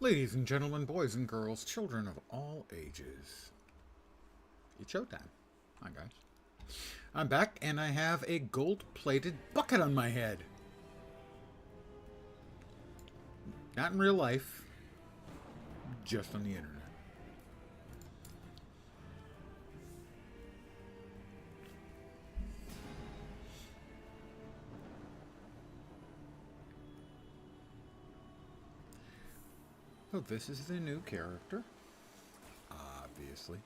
Ladies and gentlemen, boys and girls, children of all ages, it's showtime. Hi, guys. I'm back, and I have a gold-plated bucket on my head. Not in real life, just on the internet. So this is the new character, obviously.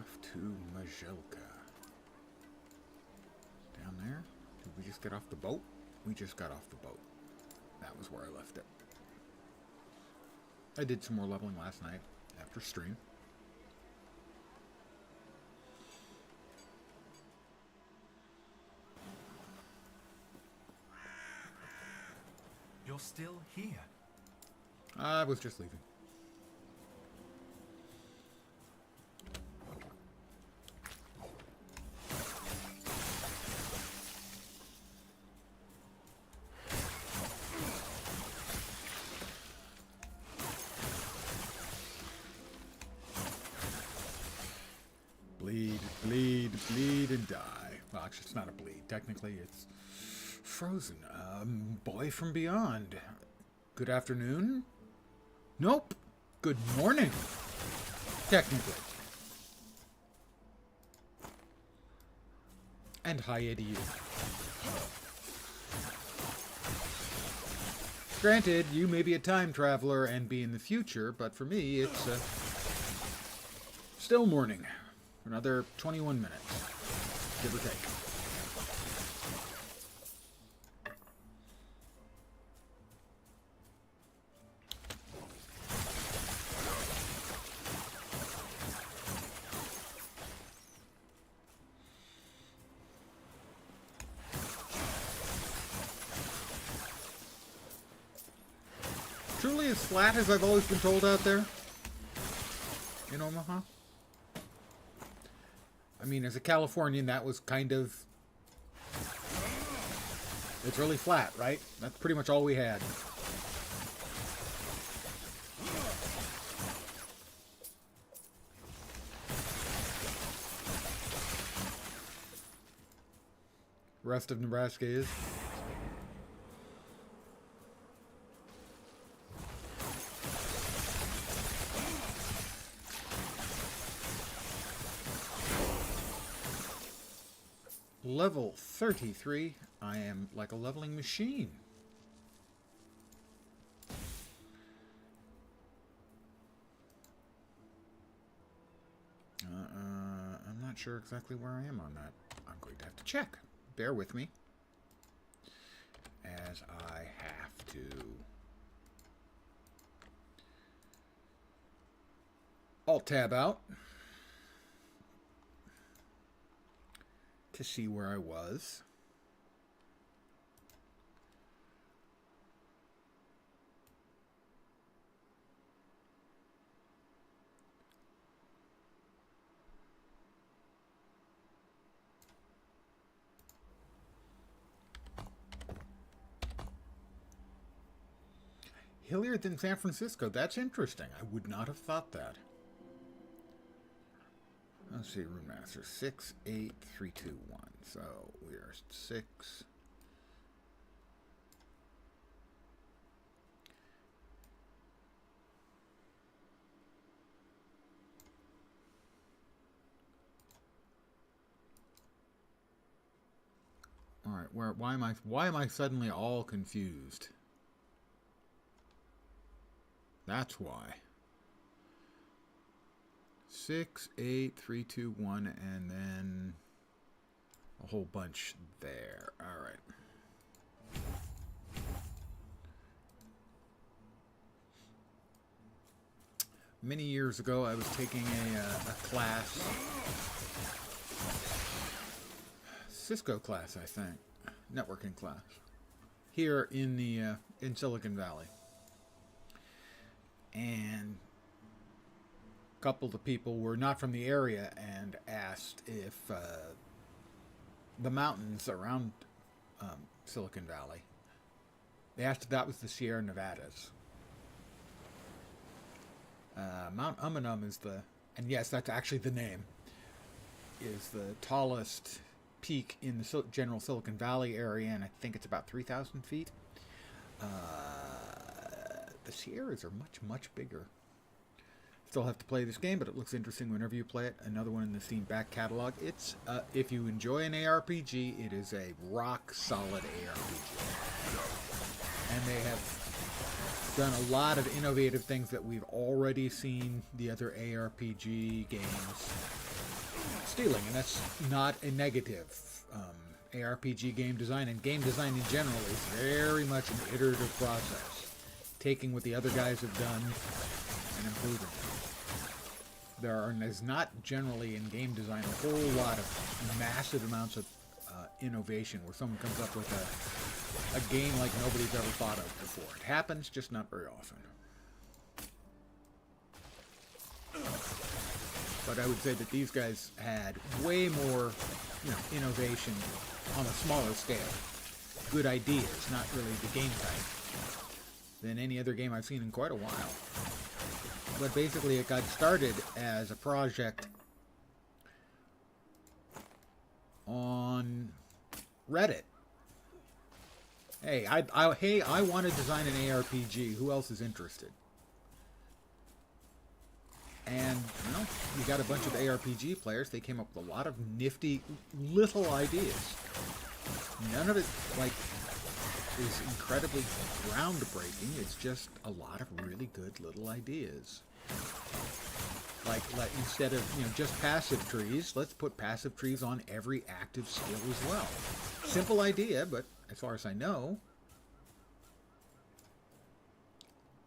Off to Majelka. Down there. Did we just get off the boat? We just got off the boat. That was where I left it. I did some more leveling last night after stream. You're still here? I was just leaving. Bleed, bleed, bleed, and die. Well, actually, it's not a bleed. Technically, it's frozen. Boy from beyond. Good afternoon? Nope. Good morning. Technically. And hiya to you. Granted, you may be a time traveler and be in the future, but for me, it's still morning. Another 21 minutes, give or take. Truly as flat as I've always been told out there in Omaha. I mean, as a Californian, that was kind of... It's really flat, right? That's pretty much all we had. Rest of Nebraska is... Level 33. I am like a leveling machine. I'm not sure exactly where I am on that. I'm going to have to check. Bear with me. As I have to. Alt-tab out. To see where I was. Hillier than San Francisco. That's interesting. I would not have thought that. Let's see, Rune Master 6, 8, 3, 2, 1. So we are 6. All right, why am I suddenly all confused? That's why. 6, 8, 3, 2, 1, and then a whole bunch there. All right. Many years ago, I was taking a class, Cisco class, I think. networking class here in the in Silicon Valley, and a couple of the people were not from the area and asked if the mountains around Silicon Valley. They asked if that was the Sierra Nevadas. Mount Umunum is the, and yes, that's actually the name, is the tallest peak in the general Silicon Valley area, and I think it's about 3,000 feet. The Sierras are much, much bigger. Still have to play this game, but it looks interesting whenever you play it. Another one in the Steam back catalog. It's, if you enjoy an ARPG, it is a rock-solid ARPG. And they have done a lot of innovative things that we've already seen the other ARPG games stealing, and that's not a negative. ARPG game design and game design in general is very much an iterative process, taking what the other guys have done and improving it. There's not generally in game design a whole lot of massive amounts of innovation where someone comes up with a game like nobody's ever thought of before. It happens, just not very often. But I would say that these guys had way more, innovation on a smaller scale. Good ideas, not really the game type, than any other game I've seen in quite a while. But basically it got started as a project on Reddit. Hey, I want to design an ARPG. Who else is interested? And, you got a bunch of ARPG players. They came up with a lot of nifty little ideas. None of it, is incredibly groundbreaking. It's just a lot of really good little ideas. Like instead of, just passive trees, let's put passive trees on every active skill as well. Simple idea, but as far as I know,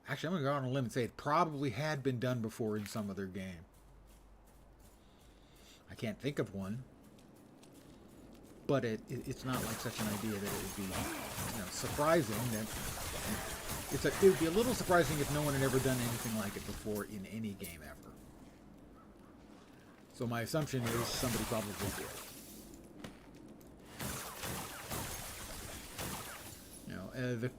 actually, I'm going to go on a limb and say it probably had been done before in some other game. I can't think of one. But it's not like such an idea that it would be, surprising. That it would be a little surprising if no one had ever done anything like it before in any game ever. So my assumption is somebody probably did.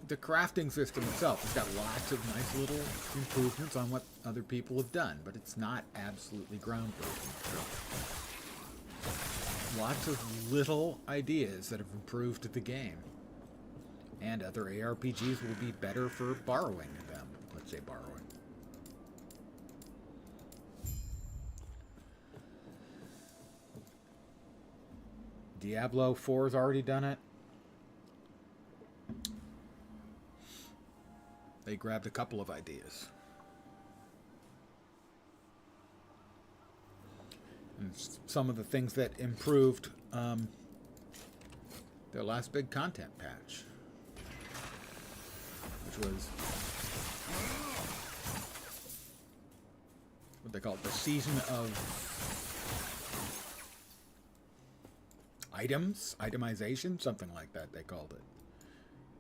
The crafting system itself has got lots of nice little improvements on what other people have done, but it's not absolutely groundbreaking. Lots of little ideas that have improved the game. And other ARPGs will be better for borrowing them. Let's say borrowing. Diablo 4 has already done it. They grabbed a couple of ideas. And some of the things that improved their last big content patch, which was what they call it, the season of items, itemization, something like that they called it.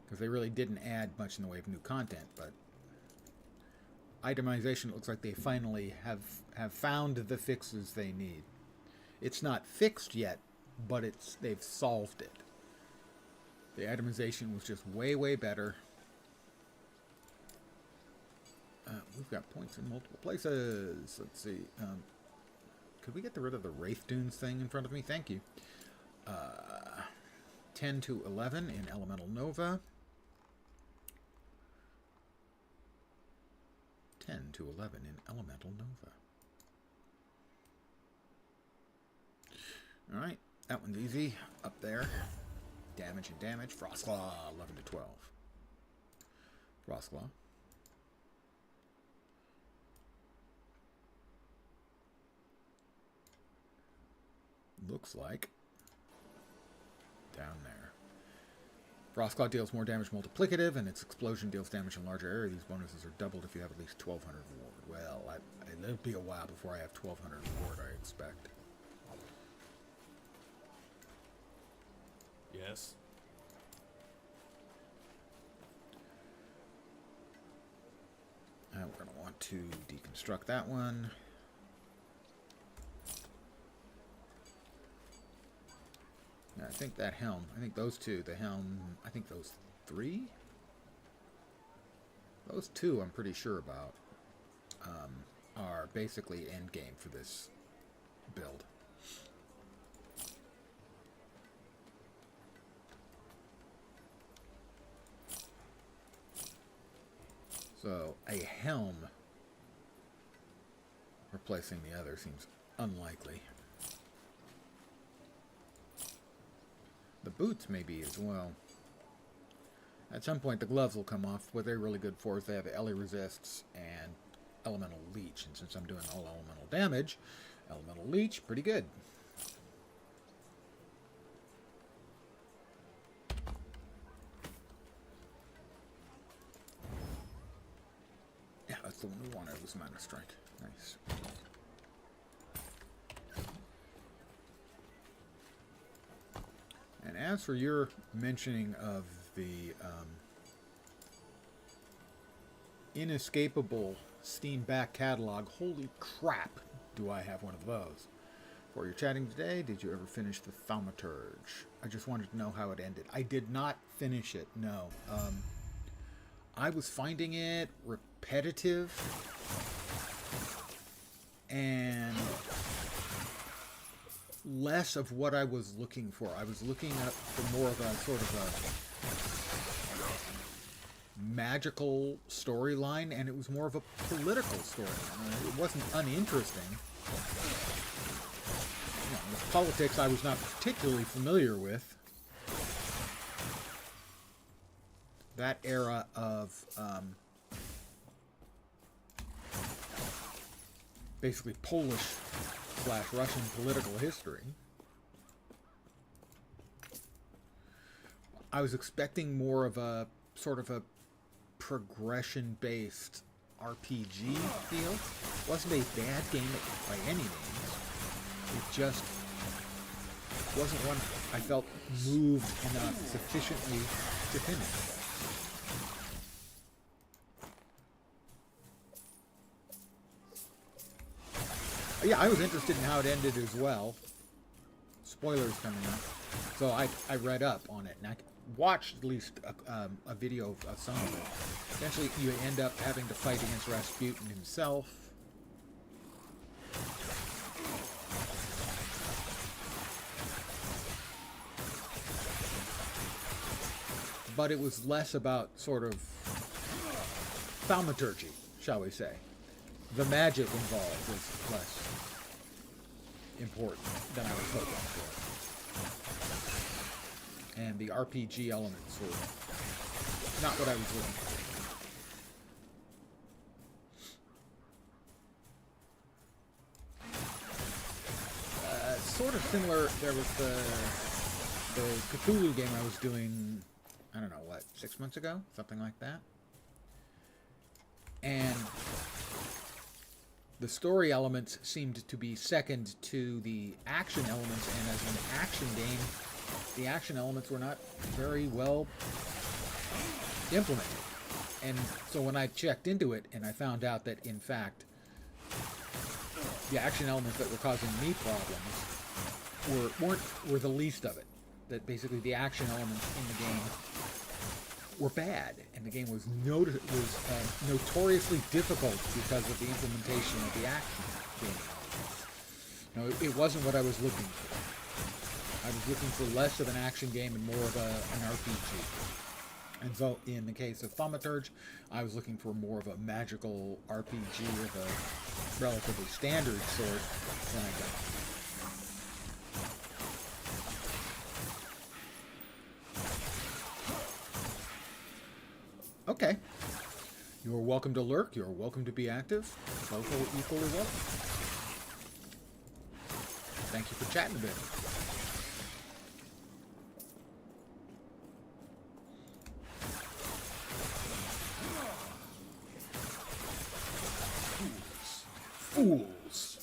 Because they really didn't add much in the way of new content, but itemization, it looks like they finally have found the fixes they need. It's not fixed yet, but they've solved it. The itemization was just way, way better. We've got points in multiple places. Let's see. Could we get rid of the Wraith Dunes thing in front of me? Thank you. 10 to 11 in Elemental Nova. 10 to 11 in Elemental Nova. Alright, that one's easy. Up there. Damage and damage. Frost Claw, 11 to 12. Frost Claw. Looks like down there. Frostclaw deals more damage multiplicative, and its explosion deals damage in larger area. These bonuses are doubled if you have at least 1,200 ward. Well, it'll be a while before I have 1,200 ward, I expect. Yes. we're going to want to deconstruct that one. Yeah, I think that helm, I think those two, the helm, I think those three? Those two I'm pretty sure about are basically end game for this build. So a helm replacing the other seems unlikely. The boots maybe as well. At some point the gloves will come off. What they're really good for is they have LE resists and elemental leech. And since I'm doing all elemental damage, elemental leech, pretty good. Yeah, that's the one we wanted, was Mana Strike. Nice. And as for your mentioning of the inescapable Steam back catalog, holy crap, do I have one of those. Before you're chatting today, did you ever finish the Thaumaturge? I just wanted to know how it ended. I did not finish it, no. I was finding it repetitive and less of what I was looking for. I was looking for more of a sort of a magical storyline, and it was more of a political storyline. It wasn't uninteresting. You know, with politics I was not particularly familiar with. That era of basically Polish/Russian political history. I was expecting more of a sort of a progression-based RPG feel. It wasn't a bad game by any means. It just wasn't one I felt moved enough sufficiently to finish. Yeah, I was interested in how it ended as well. Spoilers coming up. So I read up on it, and I watched at least a video of some of it. Eventually, you end up having to fight against Rasputin himself. But it was less about sort of thaumaturgy, shall we say. The magic involved was less important than I was hoping for. And the RPG elements were not what I was looking for. Sort of similar, there was the Cthulhu game I was doing, I don't know, what, 6 months ago? Something like that. And the story elements seemed to be second to the action elements, and as an action game, the action elements were not very well implemented. And so when I checked into it, and I found out that, in fact, the action elements that were causing me problems were the least of it. That basically the action elements in the game were bad, and the game was notoriously difficult because of the implementation of the action game. No, it wasn't what I was looking for. I was looking for less of an action game and more of an RPG. And so, in the case of Thaumaturge, I was looking for more of a magical RPG of a relatively standard sort than I got. Okay. You're welcome to lurk. You're welcome to be active. Both are equally welcome. Thank you for chatting a bit. Fools.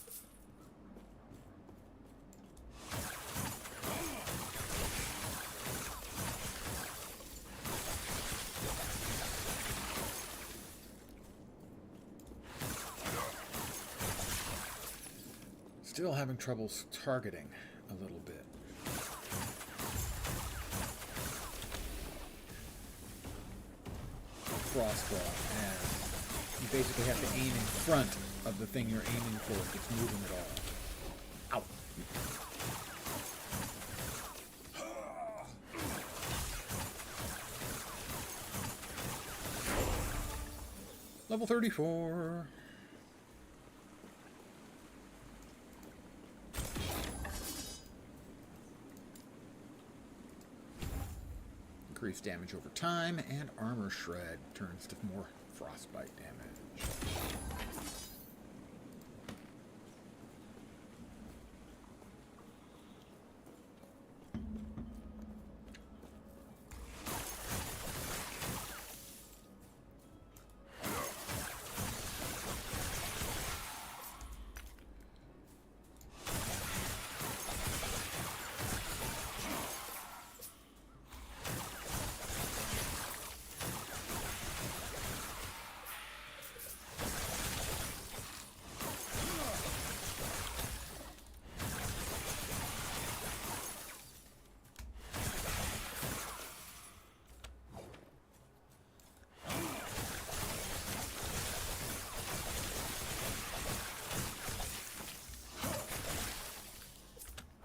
Still having trouble targeting a little bit. Frost Claw, and you basically have to aim in front of the thing you're aiming for if it's moving at all. Ow! Level 34. Increased damage over time, and Armor Shred turns to more frostbite damage.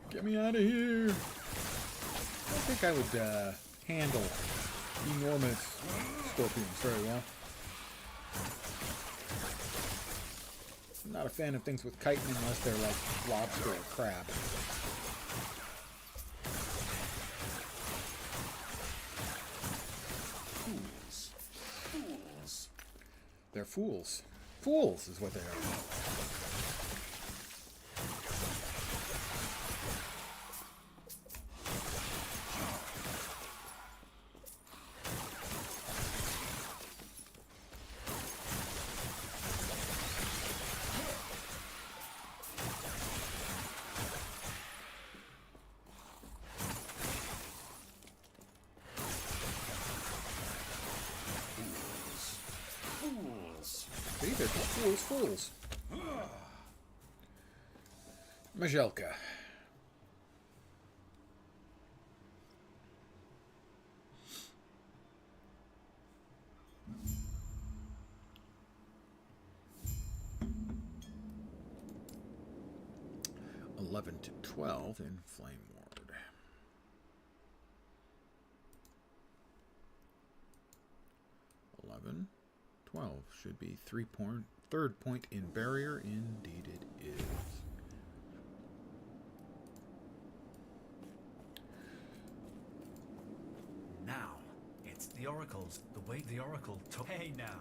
Get me out of here! I don't think I would handle enormous scorpions very well. I'm not a fan of things with chitin unless they're like lobster or crab. Fools. Fools. They're fools. Fools is what they are. See, they're fools. Majelka. (11 to 12) in Flame Ward. 11, 12 should be third point in barrier. Indeed it is. Now, it's the oracles. The way the oracle took. Hey now,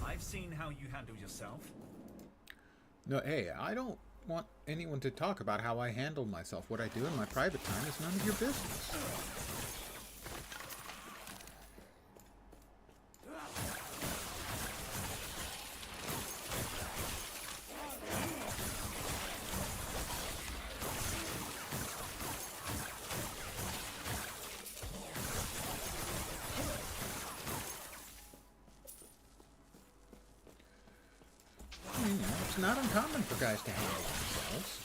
I've seen how you handle yourself. No, hey, I don't want anyone to talk about how I handle myself. What I do in my private time is none of your business. It's not uncommon for guys to handle themselves.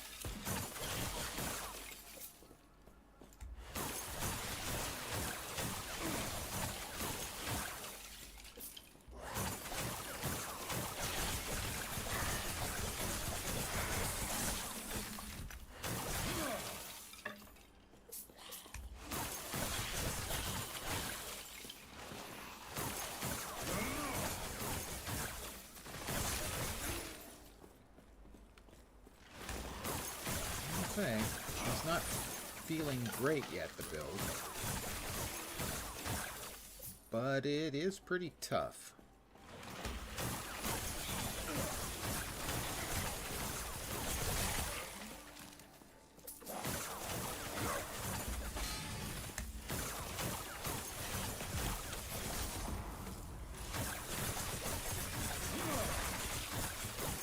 It's not feeling great yet, the build, but it is pretty tough.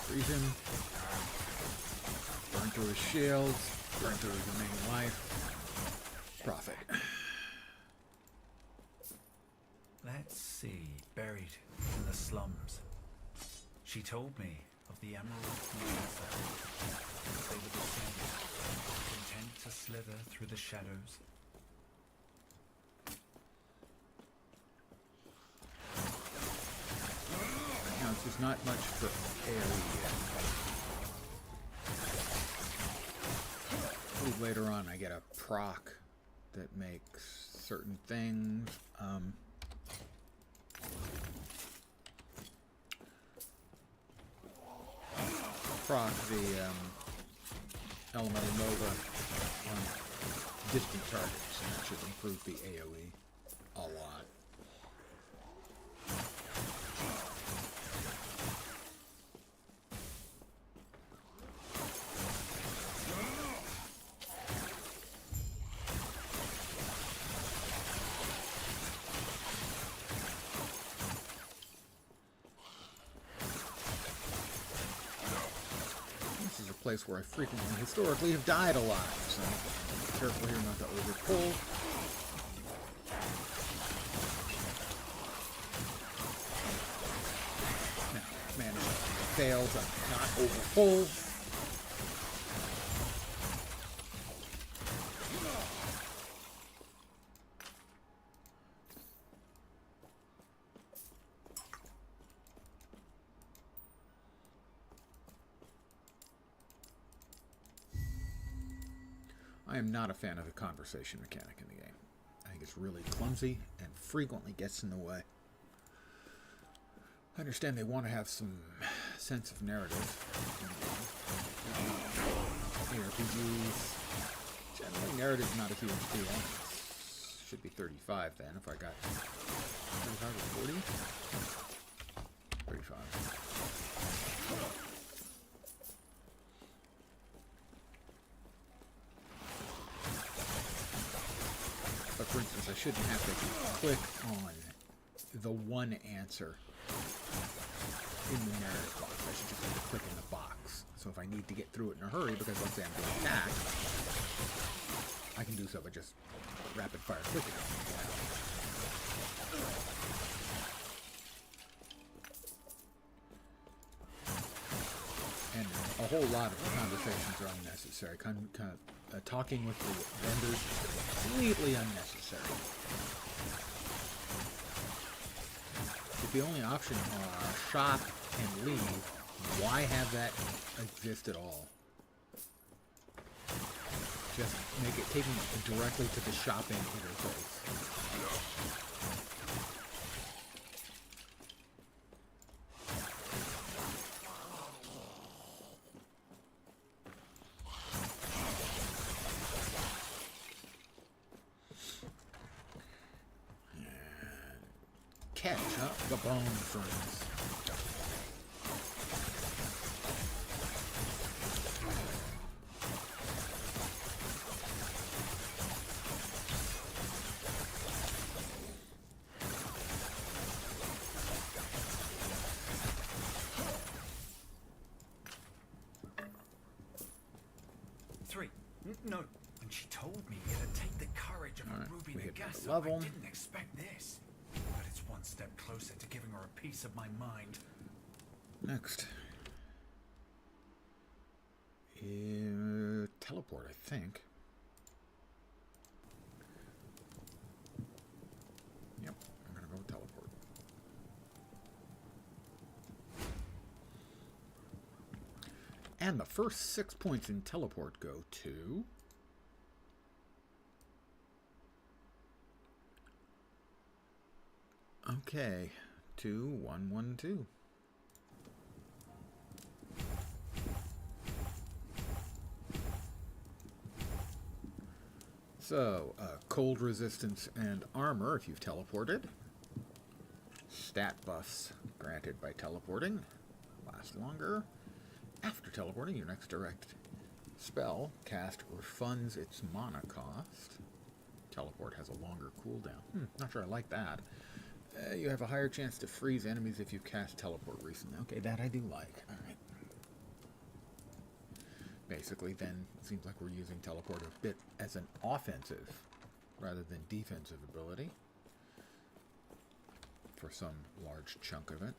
Freeze him. Burn through his shields. Burn through his remaining life. Profit. Let's see. Buried in the slums. She told me of the Emerald Necessary. They were the same, content to slither through the shadows. Now, this is not much for AoE yet. I believe later on I get a proc that makes certain things. Proc the Elemental Nova on distant targets, and that should improve the AoE a lot. Place where I frequently, historically, have died a lot, so be careful here not to overpull. Now, manage to fail to not overpull. I am not a fan of the conversation mechanic in the game. I think it's really clumsy and frequently gets in the way. I understand they want to have some sense of narrative. ARPGs, generally narrative's not a huge deal. It should be 35 then if I got 35 or 40? 35. But for instance, I shouldn't have to click on the one answer in the narrative box. I should just have to click in the box. So if I need to get through it in a hurry, because let's say I'm being attacked, I can do so by just rapid fire clicking. And a whole lot of conversations are unnecessary. Talking with the vendors is completely unnecessary. If the only option are shop and leave, why have that exist at all? Just make it taking it directly to the shopping interface. Catch up the bone furnace. No, and she told me it'd take the courage of a ruby to guess. I didn't expect this. But it's one step closer to giving her a piece of my mind. Next. Teleport, I think. Yep, I'm gonna go with teleport. And the first 6 points in teleport go to... Okay, 2112. So, cold resistance and armor if you've teleported. Stat buffs granted by teleporting. Last longer. After teleporting, your next direct spell cast refunds its mana cost. Teleport has a longer cooldown. Not sure I like that. You have a higher chance to freeze enemies if you cast teleport recently. Okay, that I do like. Alright. Basically, then, it seems like we're using teleport a bit as an offensive rather than defensive ability for some large chunk of it.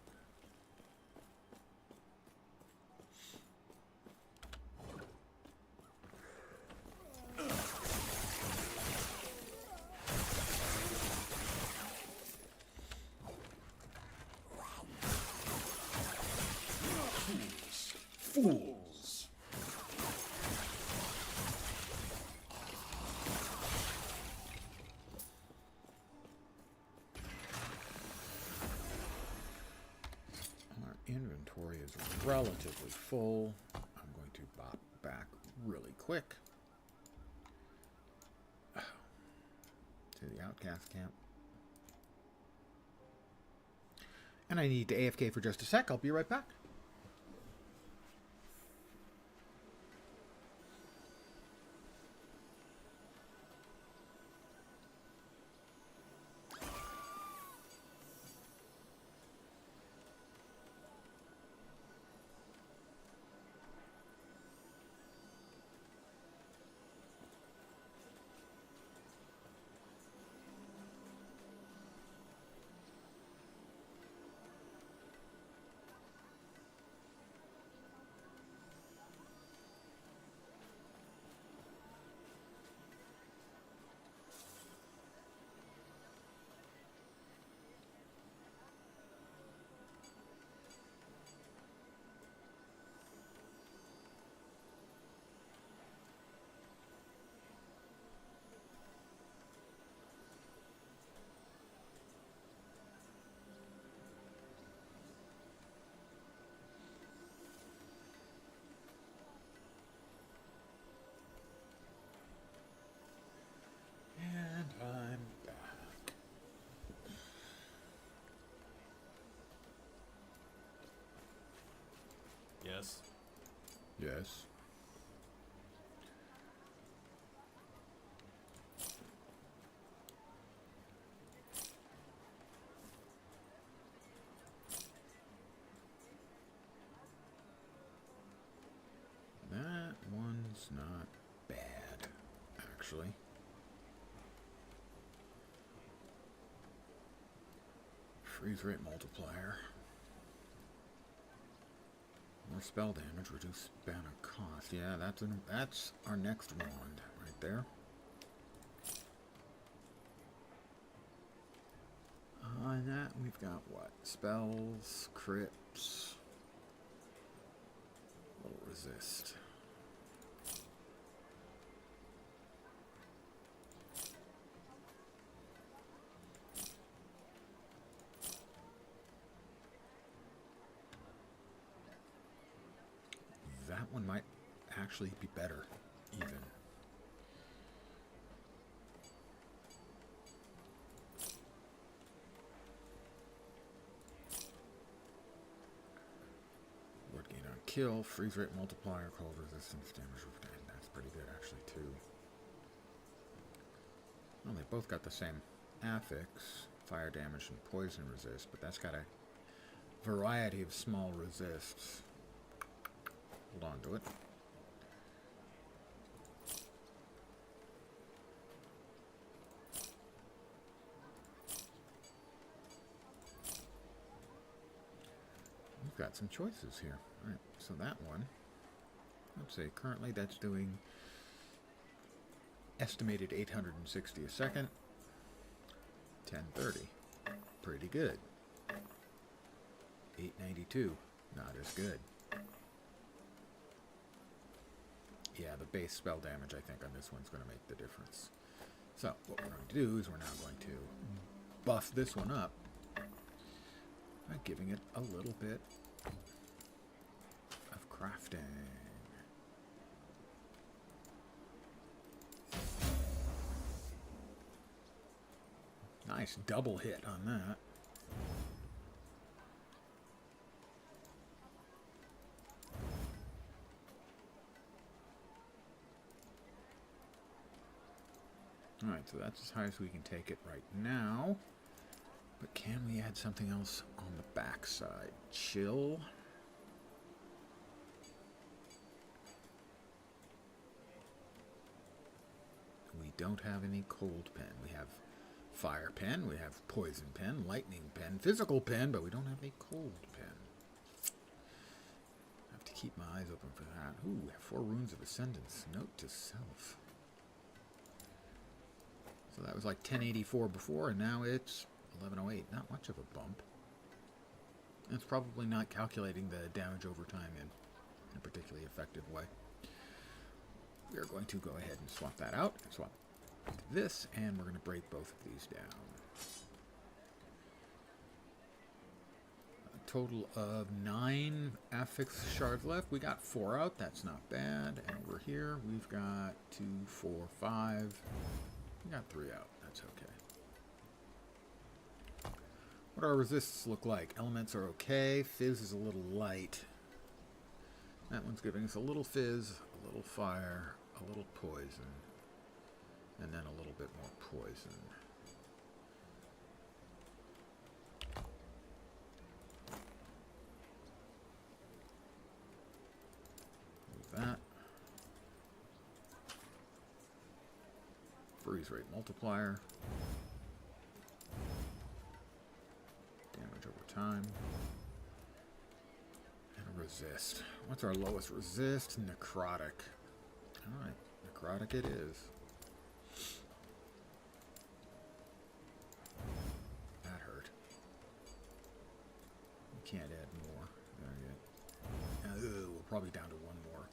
fools! Our inventory is relatively full. I'm going to bop back really quick to the outcast camp. And I need to AFK for just a sec. I'll be right back. And I'm back. Yes. Yes. That one's not bad, actually. Freeze rate multiplier. More spell damage, reduce banner cost. Yeah, that's our next wand right there. On that, we've got what? Spells, crits, little resist. That one might actually be better, even. Word gain on kill, freeze rate multiplier, cold resistance, damage. That's pretty good, actually, too. Well, they both got the same affix, fire damage and poison resist, but that's got a variety of small resists. Hold on to it. We've got some choices here. All right, so that one, let's say currently that's doing estimated 860 a second, 1030, pretty good. 892, not as good. Yeah, the base spell damage, I think, on this one's going to make the difference. So, what we're going to do is we're now going to buff this one up by giving it a little bit of crafting. Nice double hit on that. Alright, so that's as high as we can take it right now. But can we add something else on the back side? Chill. We don't have any cold pen. We have fire pen, we have poison pen, lightning pen, physical pen, but we don't have any cold pen. I have to keep my eyes open for that. Ooh, we have 4 runes of ascendance. Note to self. So that was like 1084 before, and now it's 1108. Not much of a bump. It's probably not calculating the damage over time in. in a particularly effective way. We are going to go ahead and swap that out, and swap this, and we're going to break both of these down. A total of 9 affix shards left. We got 4 out. That's not bad. And over here, we've got 2, 4, 5. We got 3 out. That's okay. What do our resists look like? Elements are okay. Fizz is a little light. That one's giving us a little fizz, a little fire, a little poison, and then a little bit more poison. Move that. Freeze rate multiplier. Damage over time. And a resist. What's our lowest resist? Necrotic. Alright, necrotic it is. That hurt. We can't add more. We're probably down to 1 more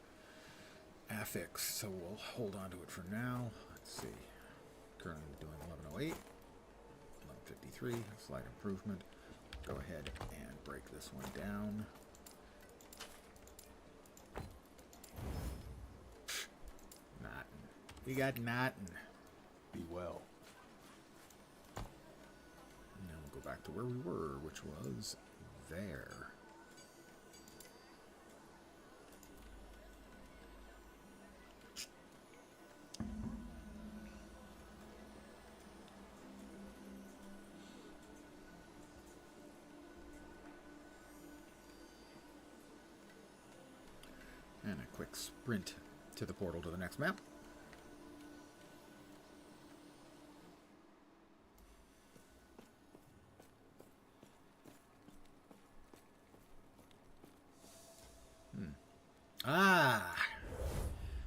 affix, so we'll hold on to it for now. Let's see. Currently doing 1108. 1153, slight improvement. Go ahead and break this one down. We got nothing. Be well. Now we'll go back to where we were, which was there. And a quick sprint to the portal to the next map.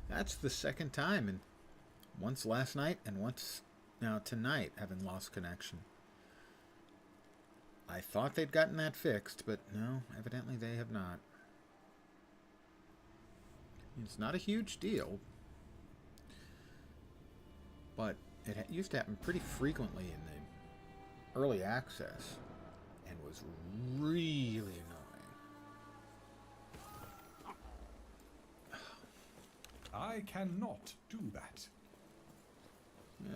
That's the second time, and once last night and once now tonight having lost connection. I thought they'd gotten that fixed, but no, evidently they have not. It's not a huge deal, but it used to happen pretty frequently in the early access and was really annoying. I cannot do that.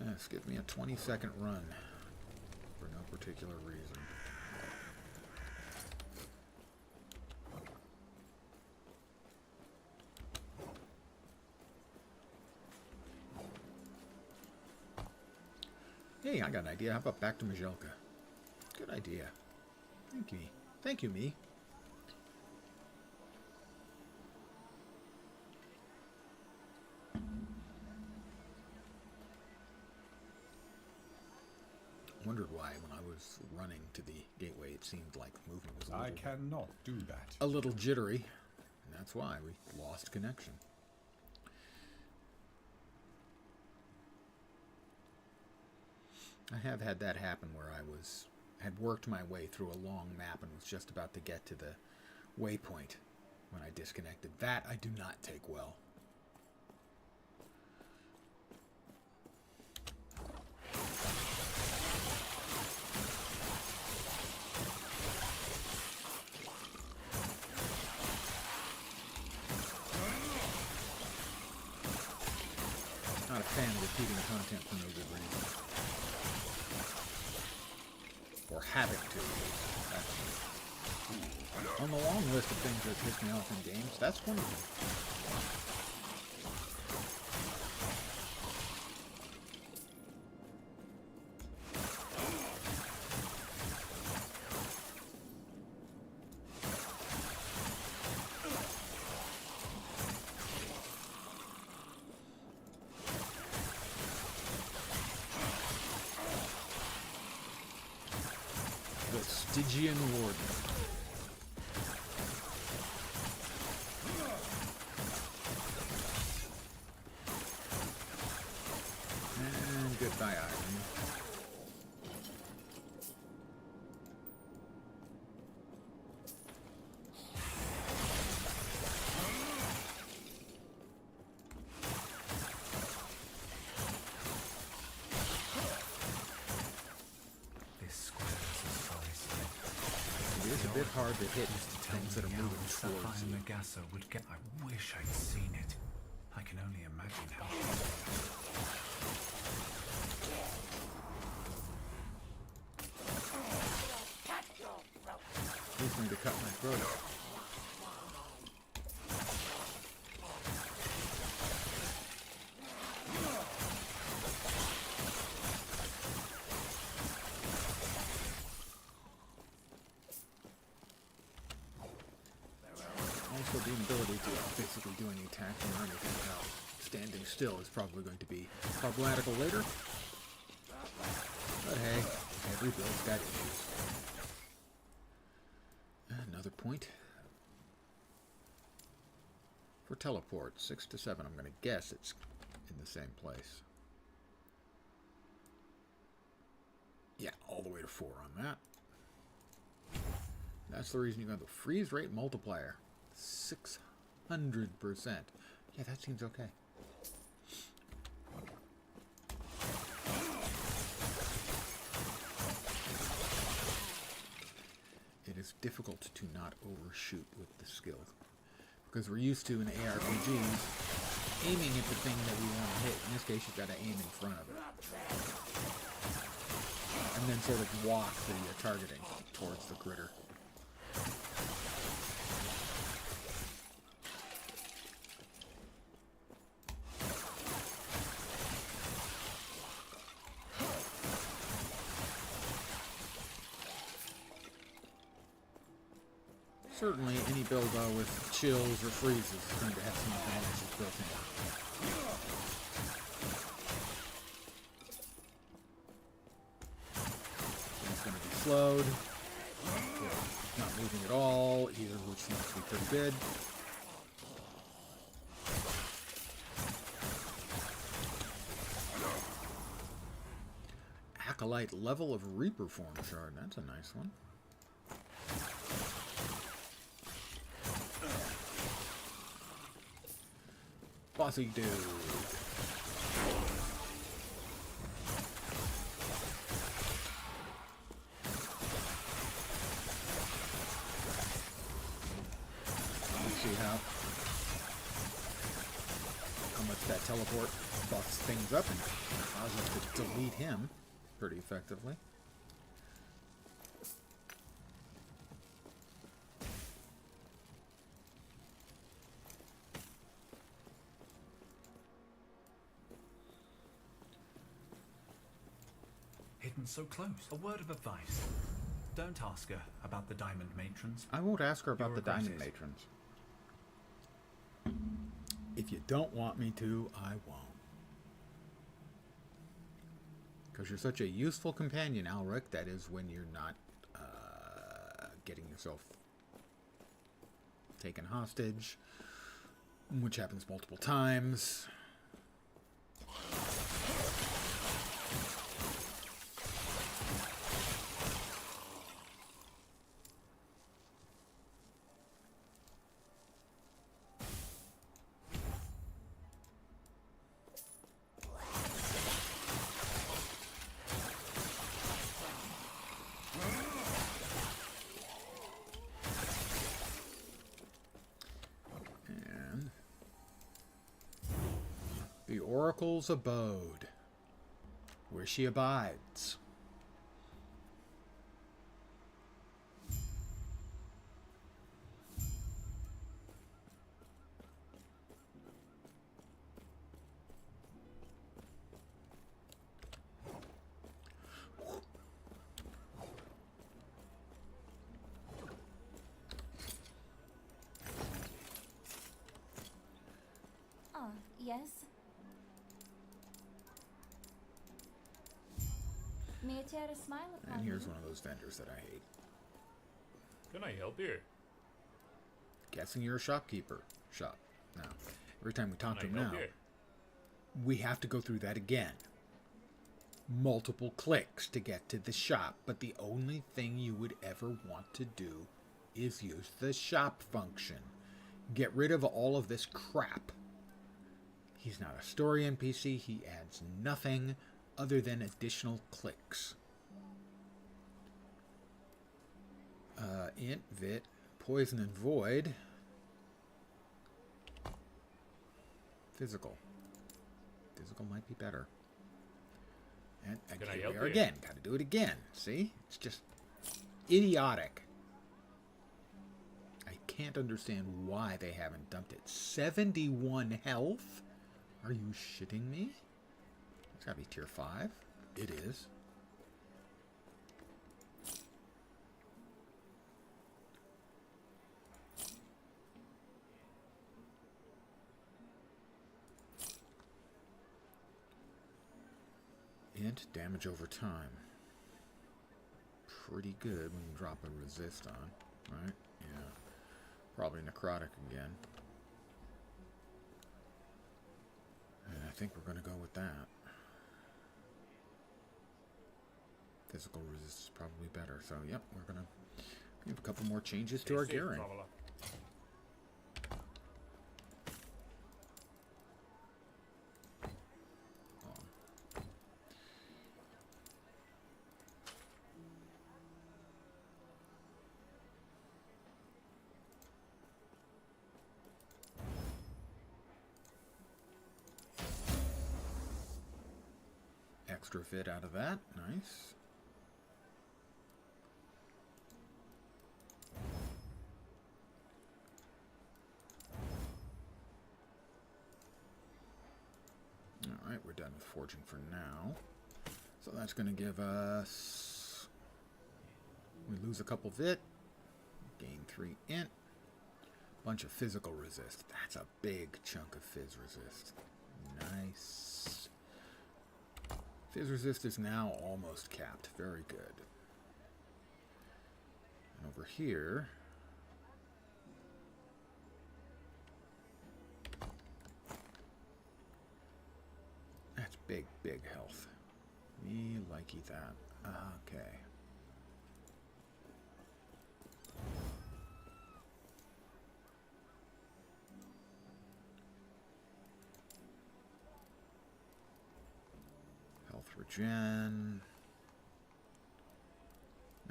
Yes, give me a 20-second run for no particular reason. Hey, I got an idea. How about back to Majelka? Good idea. Thank you. Thank you, me. Wondered why when I was running to the gateway it seemed like movement was I cannot do that. a little jittery, and that's why we lost connection. I have had that happen where I had worked my way through a long map and was just about to get to the waypoint when I disconnected. That I do not take well. Not a fan of repeating content for no good reason. Or havoc to. On the long list of things that piss me off in games, that's one of them. The Stygian Warden. And goodbye, Iron. bit hard to hit Used to tell things that are me moving how towards Sapphire you. Megassa would get. I wish I'd seen it. I can only imagine how. He's going to cut my throat out. Also, the inability to basically do any attacking or anything without standing still is probably going to be problematical later. But hey, every build's got issues. Another point. For teleport, 6 to 7, I'm going to guess it's in the same place. Yeah, all the way to 4 on that. That's the reason you got the freeze rate multiplier. 600%. Yeah, that seems okay. It is difficult to not overshoot with the skill. Because we're used to in ARPGs aiming at the thing that we want to hit. In this case, you've got to aim in front of it. And then sort of walk the targeting towards the critter. Certainly, any build with chills or freezes is going to have some advantages built in. It's going to be slowed, not moving at all, either which seems to be pretty good. Acolyte level of Reaper form shard, that's a nice one. Bossy dude. Let's see how much that teleport buffs things up and allows us to delete him pretty effectively. Hidden so close. A word of advice. Don't ask her about the Diamond Matrons. I won't ask her about You'll the regret Diamond it. Matrons. If you don't want me to, I won't. Because you're such a useful companion, Alric, that is when you're not getting yourself taken hostage, which happens multiple times. The Oracle's abode, where she abides. Yes? May it tear a smile upon And here's you. one of those vendors that I hate. Can I help you? Guessing you're a shopkeeper. Shop. Now, every time we talk to Can him I now, help you? we have to go through that again. Multiple clicks to get to the shop, but the only thing you would ever want to do is use the shop function. Get rid of all of this crap. He's not a story NPC, he adds nothing other than additional clicks. Int, Vit, Poison and Void. Physical. Physical might be better. And Can I here help we are you? again. Gotta do it again. See? It's just idiotic. I can't understand why they haven't dumped it. 71 health? Are you shitting me? It's gotta be tier 5. It is. Int damage over time. Pretty good when you drop a resist on, right? Yeah. Probably necrotic again. And I think we're going to go with that. Physical resist is probably better. So, yep, we're going to give a couple more changes to our Stay safe, gearing. traveler. Extra fit out of that. Nice. Alright, we're done with forging for now. So that's going to give us... We lose a couple vit. Gain 3 int. Bunch of physical resist. That's a big chunk of fizz resist. Nice. Fizz resist is now almost capped. Very good. And over here... That's big, big health. Me likey that. Okay. Health regen.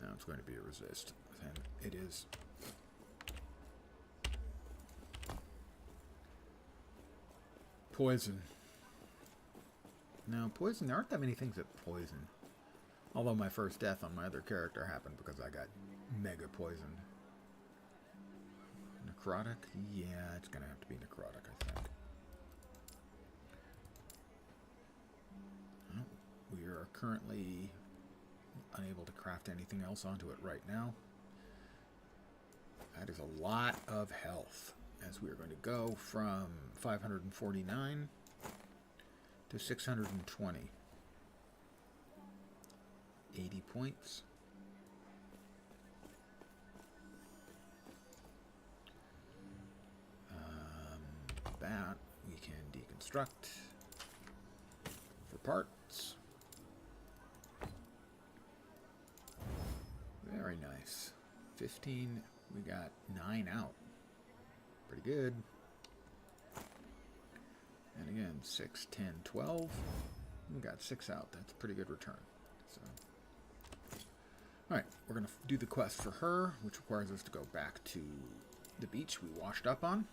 Now it's going to be a resist. And it is. Poison. Now, poison, there aren't that many things that poison. Although my first death on my other character happened because I got mega poisoned. Necrotic? Yeah, it's going to have to be necrotic, I think. Well, we are currently unable to craft anything else onto it right now. That is a lot of health, as we are going to go from 549 to 620. 80 points. That we can deconstruct for parts. Very nice. 15, we got 9 out. Pretty good. And again, 6, 10, 12. We got 6 out. That's a pretty good return. So, alright, we're going to do the quest for her, which requires us to go back to the beach we washed up on.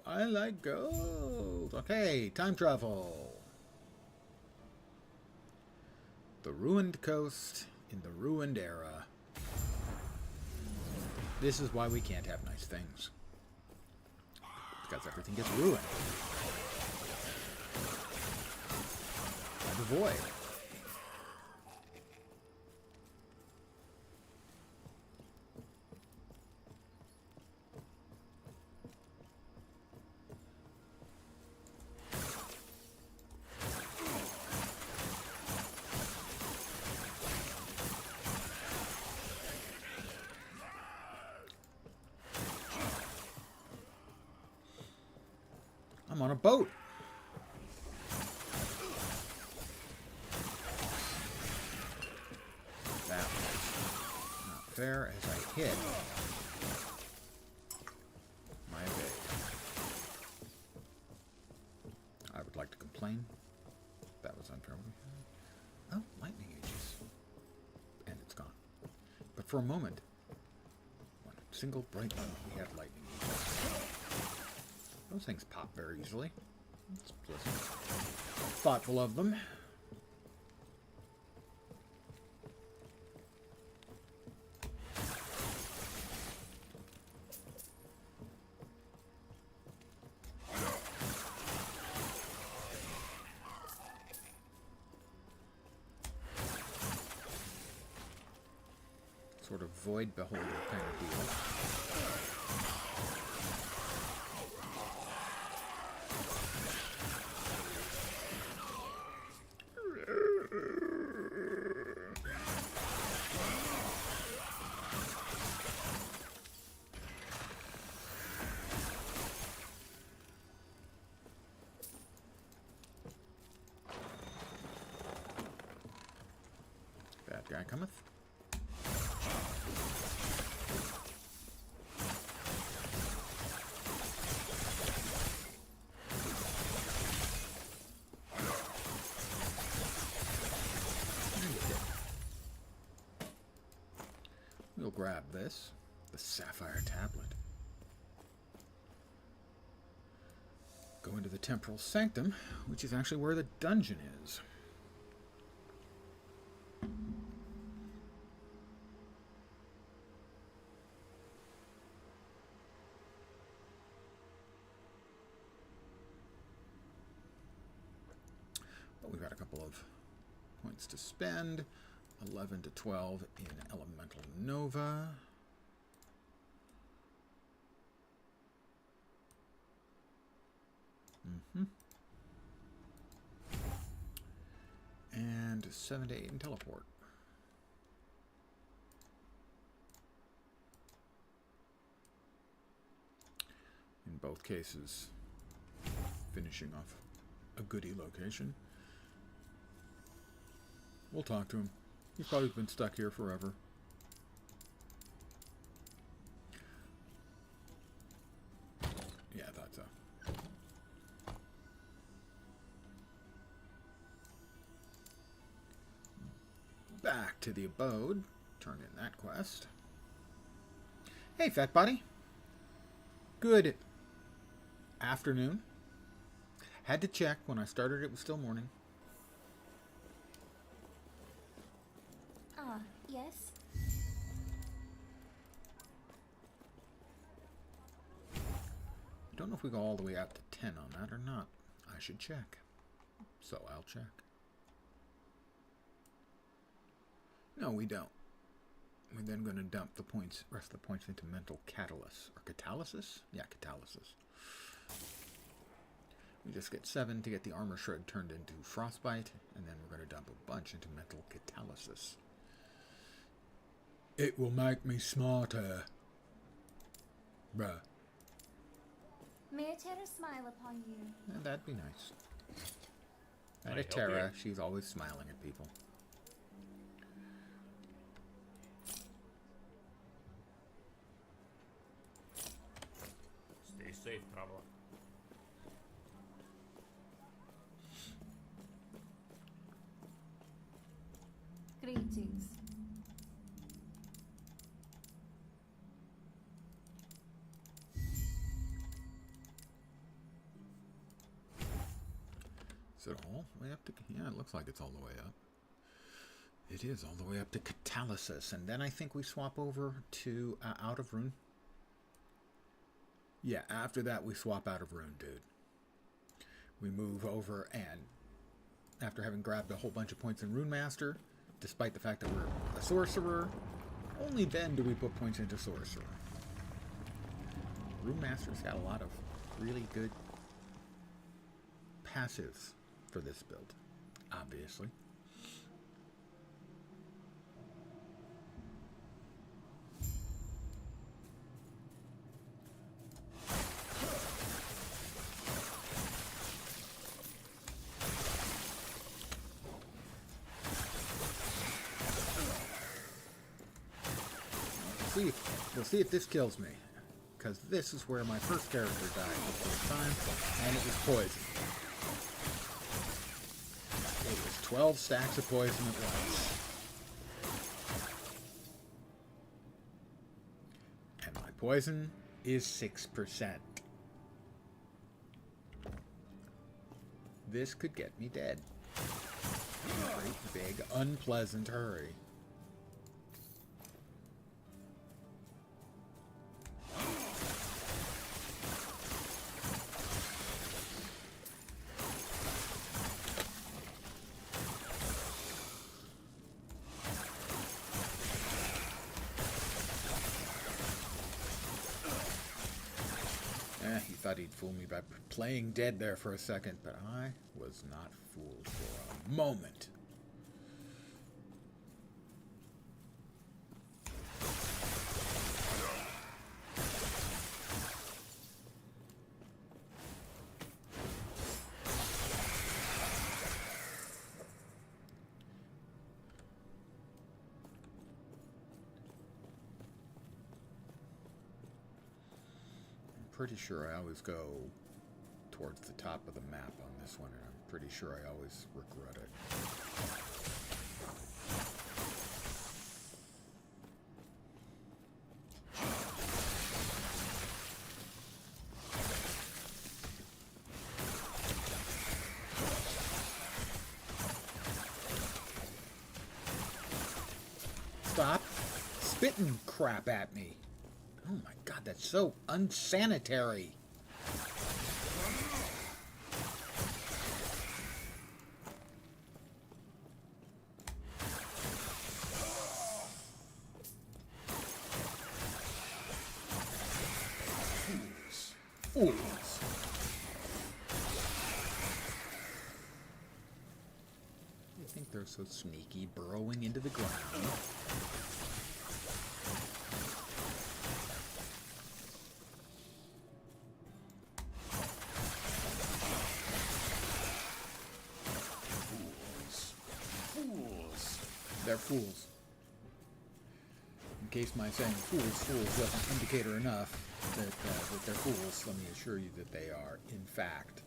I like gold. Okay, time travel. The ruined coast in the ruined era. This is why we can't have nice things. Because everything gets ruined. By the void. I'm on a boat. That was not fair as I hit my evade. I would like to complain. That was unfair. Oh, lightning aegis. And it's gone. But for a moment, one single bright moment, we had lightning aegis. Those things pop very easily. It's pleasant. Thoughtful of them. Sort of void beholder kind of deal. Bad guy cometh. We'll grab this, the sapphire tablet. Go into the temporal sanctum, which is actually where the dungeon is. But we've got a couple of points to spend. 11 to 12 in Elemental Nova. And 7 to 8 in Teleport. In both cases, finishing off a goodie location. We'll talk to him. He's probably been stuck here forever. Yeah, I thought so. Back to the abode. Turn in that quest. Hey, fat buddy. Good afternoon. Had to check. When I started, it was still morning. Yes? I don't know if we go all the way out to 10 on that or not. I should check. So I'll check. No, we don't. We're then going to dump the points, rest of the points into mental catalysis. Or catalysis? Yeah, catalysis. We just get 7 to get the armor shred turned into frostbite, and then we're going to dump a bunch into mental catalysis. It will make me smarter. Bruh. May I tear a smile upon you? Yeah, that'd be nice. Can I And help Terra, you? she's always smiling at people. Stay safe, traveler. Greetings. Is it all the way up to... Yeah, it looks like it's all the way up. It is all the way up to catalysis. And then I think we swap over to out of rune. Yeah, after that we swap out of rune, dude. we move over and, after having grabbed a whole bunch of points in Rune Master, despite the fact that we're a sorcerer, only then do we put points into sorcerer. Rune Master's got a lot of really good passives for this build, obviously. We'll see if this kills me, because this is where my first character died the first time, and it was poison. It was 12 stacks of poison at once. And my poison is 6%. This could get me dead. In a great, big, unpleasant hurry. He thought he'd fool me by playing dead there for a second, but I was not fooled for a moment. Pretty sure I always go towards the top of the map on this one, and I'm pretty sure I always regret it. Stop spitting crap at me. Oh my god, that's so unsanitary. Fools. You think they're so sneaky, burrowing into the ground? They're fools. In case my saying fools wasn't indicator enough that they're fools, let me assure you that they are, in fact,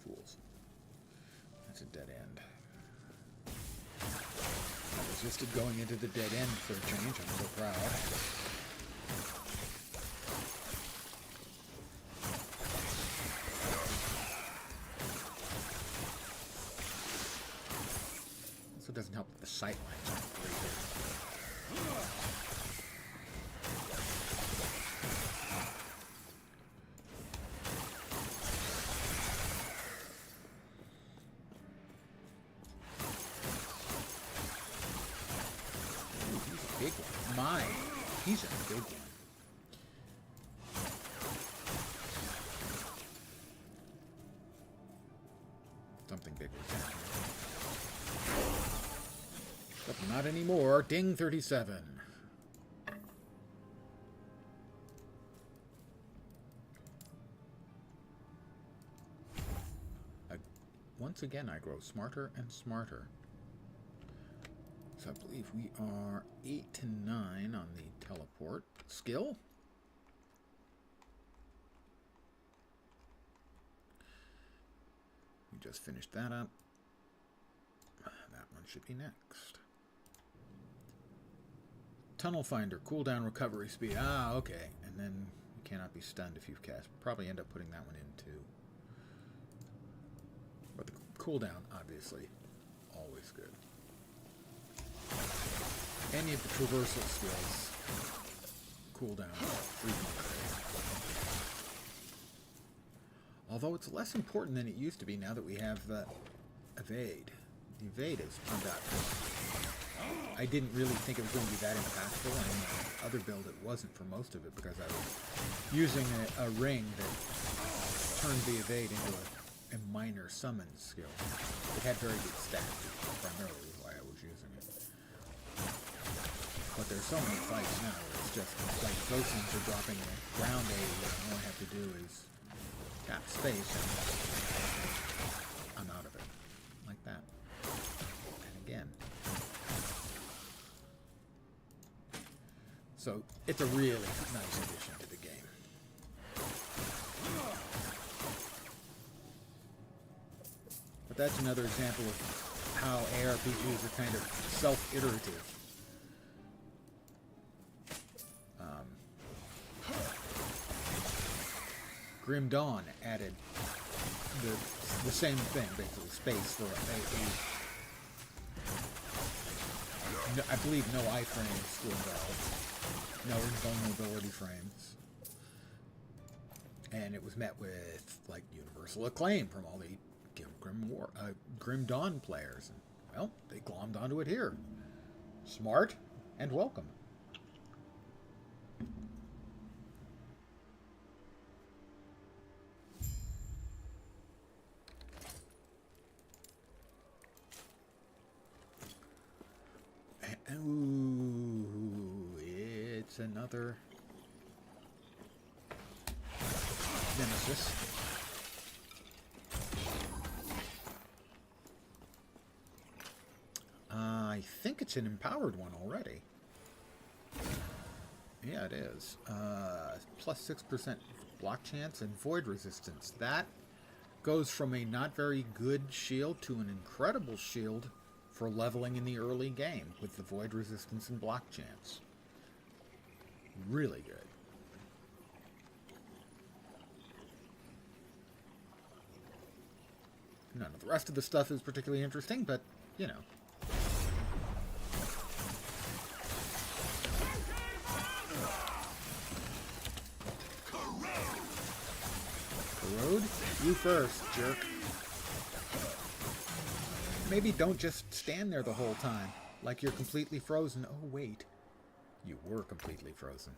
fools. That's a dead end. I resisted going into the dead end for a change. I'm so proud. Also doesn't help that the sight lines aren't very good. Big one. My, he's a big one. Something big was down here. But not anymore. Ding 37. Once again, I grow smarter and smarter. So I believe we are 8 to 9 on the teleport skill. We just finished that up. That one should be next. Tunnel Finder, cooldown recovery speed. Ah, okay. And then you cannot be stunned if you've cast. Probably end up putting that one in too. But the cooldown, obviously, always good. Any of the traversal skills cooldown frequently. Although it's less important than it used to be now that we have evade. The evade has turned out. I didn't really think it was going to be that impactful, and in my other build it wasn't for most of it because I was using a ring that turned the evade into a minor summon skill. It had very good stats, primarily why I was using it. But there's so many fights now where it's just like those things are dropping a ground aid, and all I have to do is tap space and I'm out of it. Like that. And again. So it's a really nice addition to the game. But that's another example of how ARPGs are kind of self-iterative. Grim Dawn added the same thing, basically space for I believe no iframes still involved, no invulnerability frames, and it was met with like universal acclaim from all the Grim Dawn players. And, well, they glommed onto it here. Smart and welcome. Ooh, it's another Nemesis. I think it's an empowered one already. Yeah, it is. Plus 6% block chance and void resistance. That goes from a not very good shield to an incredible shield for leveling in the early game with the void resistance and block chance. Really good. None of the rest of the stuff is particularly interesting, but, you know. Corrode? You first, jerk. Maybe don't just stand there the whole time, like you're completely frozen. Oh, wait. You were completely frozen.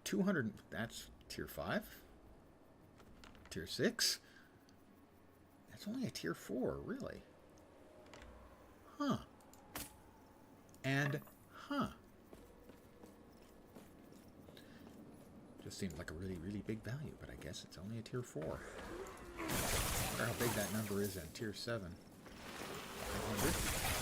200... That's tier 5? Tier 6? That's only a tier 4, really. Huh. And, huh. Just seemed like a really, really big value, but I guess it's only a tier 4. I wonder how big that number is in tier 7. 500?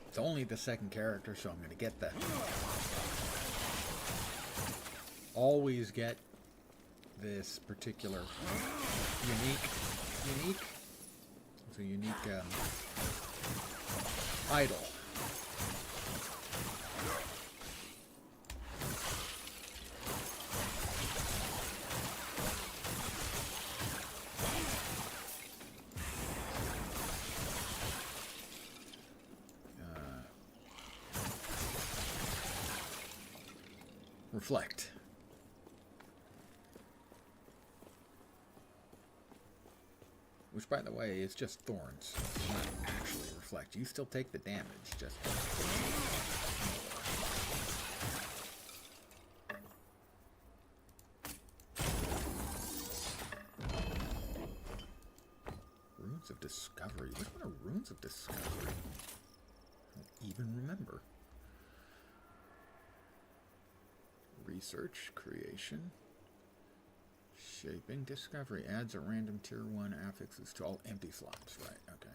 It's only the second character, so I'm going to get that. Always get this particular unique. It's a unique idol. Reflect. Which, by the way, is just thorns. It's not actually reflect. You still take the damage, just... Runes of Discovery. Which one are Runes of Discovery? I don't even remember. Research, creation, shaping, discovery. Adds a random tier 1 affixes to all empty slots. Right, okay.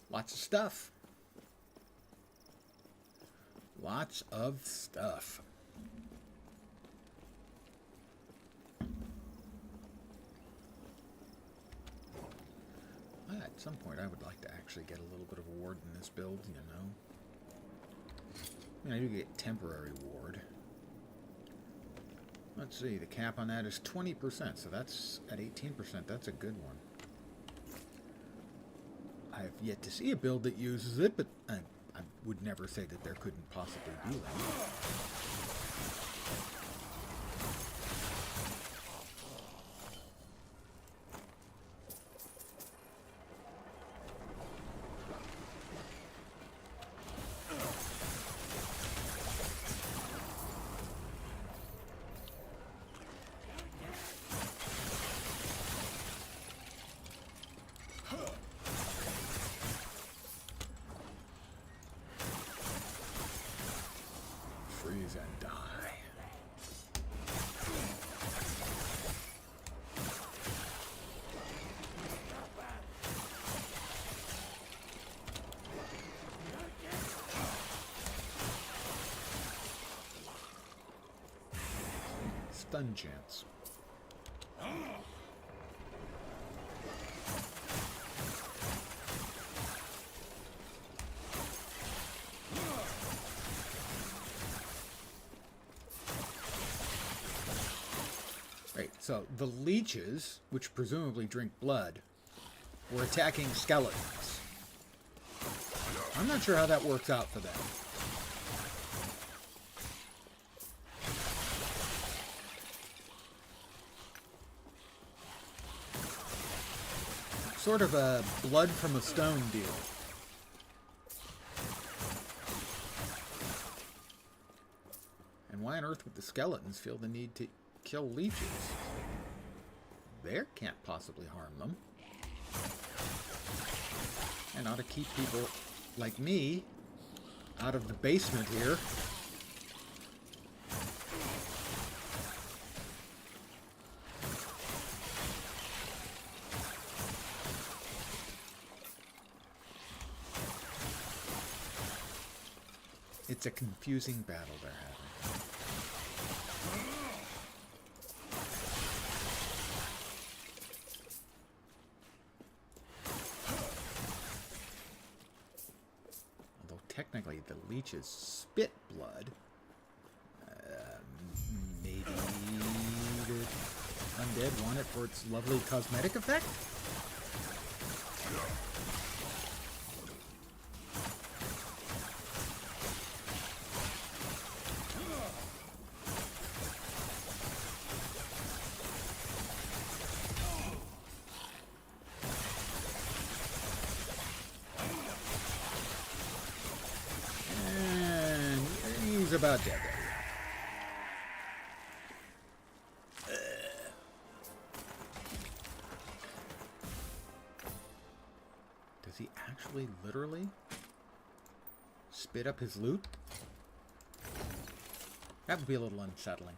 Lots of stuff. Lots of stuff. At some point, I would like to actually get a little bit of a ward in this build, you know. I do get temporary ward. Let's see, the cap on that is 20%, so that's at 18%. That's a good one. I have yet to see a build that uses it, but I would never say that there couldn't possibly be one. Freeze and die. Stun chance. Right, so the leeches, which presumably drink blood, were attacking skeletons. I'm not sure how that works out for them. Sort of a blood from a stone deal. And why on earth would the skeletons feel the need to kill leeches? Bear can't possibly harm them. And ought to keep people like me out of the basement here. It's a confusing battle they're having. Although technically the leeches spit blood. Maybe the undead want it for its lovely cosmetic effect? About dead. Does he actually literally spit up his loot? That would be a little unsettling.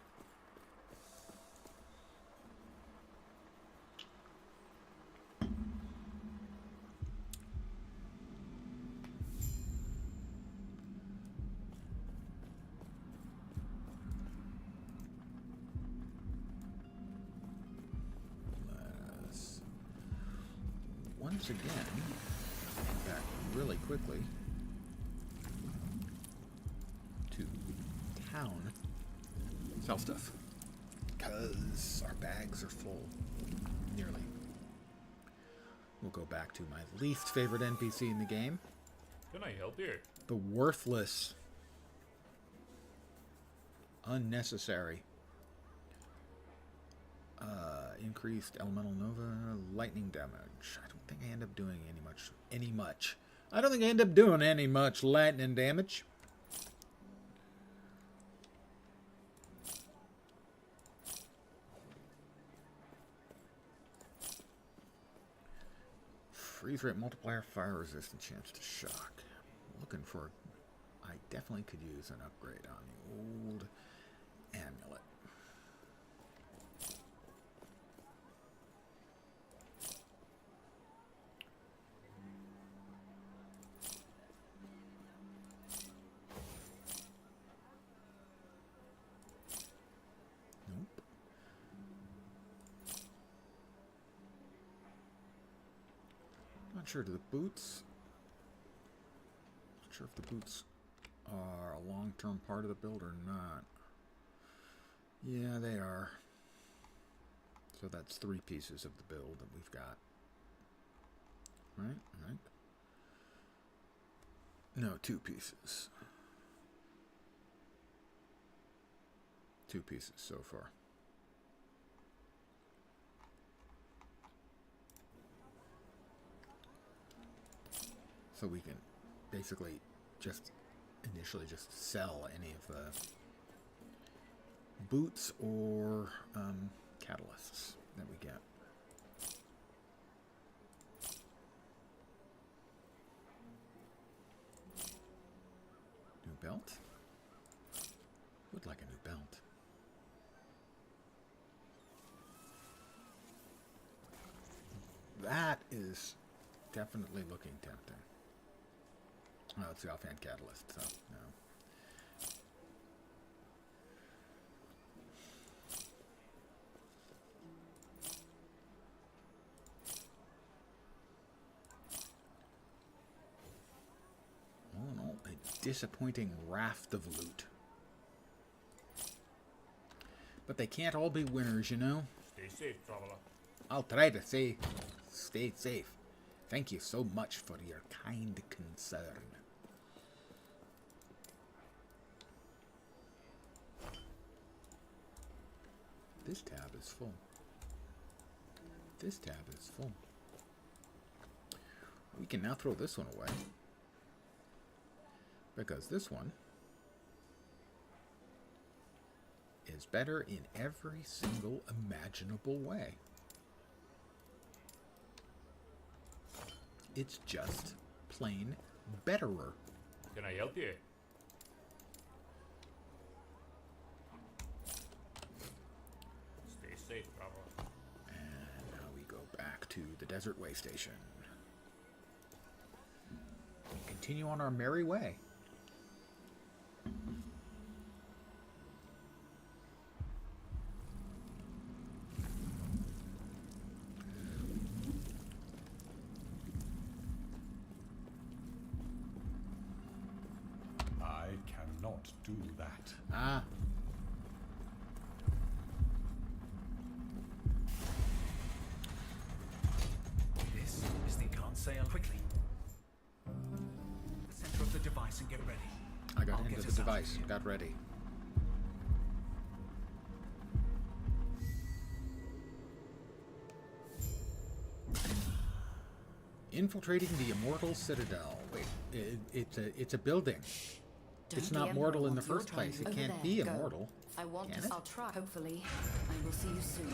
Once again, back really quickly to town. Sell stuff. Because our bags are full. Nearly. We'll go back to my least favorite NPC in the game. Can I help you? The worthless, unnecessary, increased elemental nova lightning damage. I don't think I end up doing any much. I don't think I end up doing any much lightning damage. Freeze rate multiplier, fire resistant, chance to shock. Looking for. I definitely could use an upgrade on the old amulet. Not sure, do the boots... Not sure if the boots are a long-term part of the build or not. Yeah, they are. So that's 3 pieces of the build that we've got. Right? Right? No, 2 pieces. 2 pieces so far. So we can basically just initially just sell any of the boots or catalysts that we get. New belt? Would like a new belt. That is definitely looking tempting. Oh, it's the offhand catalyst, so no. All in all, a disappointing raft of loot. But they can't all be winners, you know? Stay safe, traveler. I'll try to stay safe. Thank you so much for your kind concern. This tab is full. This tab is full. We can now throw this one away. Because this one is better in every single imaginable way. It's just plain betterer. Can I help you? Stay safe, traveler. And now we go back to the Desert Way Station. And continue on our merry way. I cannot do that. Ah. This is the can't sail quickly. The center of the device and get ready. I got I'll into get the us out of device, here. got ready. Infiltrating the Immortal Citadel. Wait, it's a building. It's Don't not be mortal in the wants your first place. time. It Over can't there, be go. immortal. I want Can to. it? I'll try. Hopefully, I will see you soon.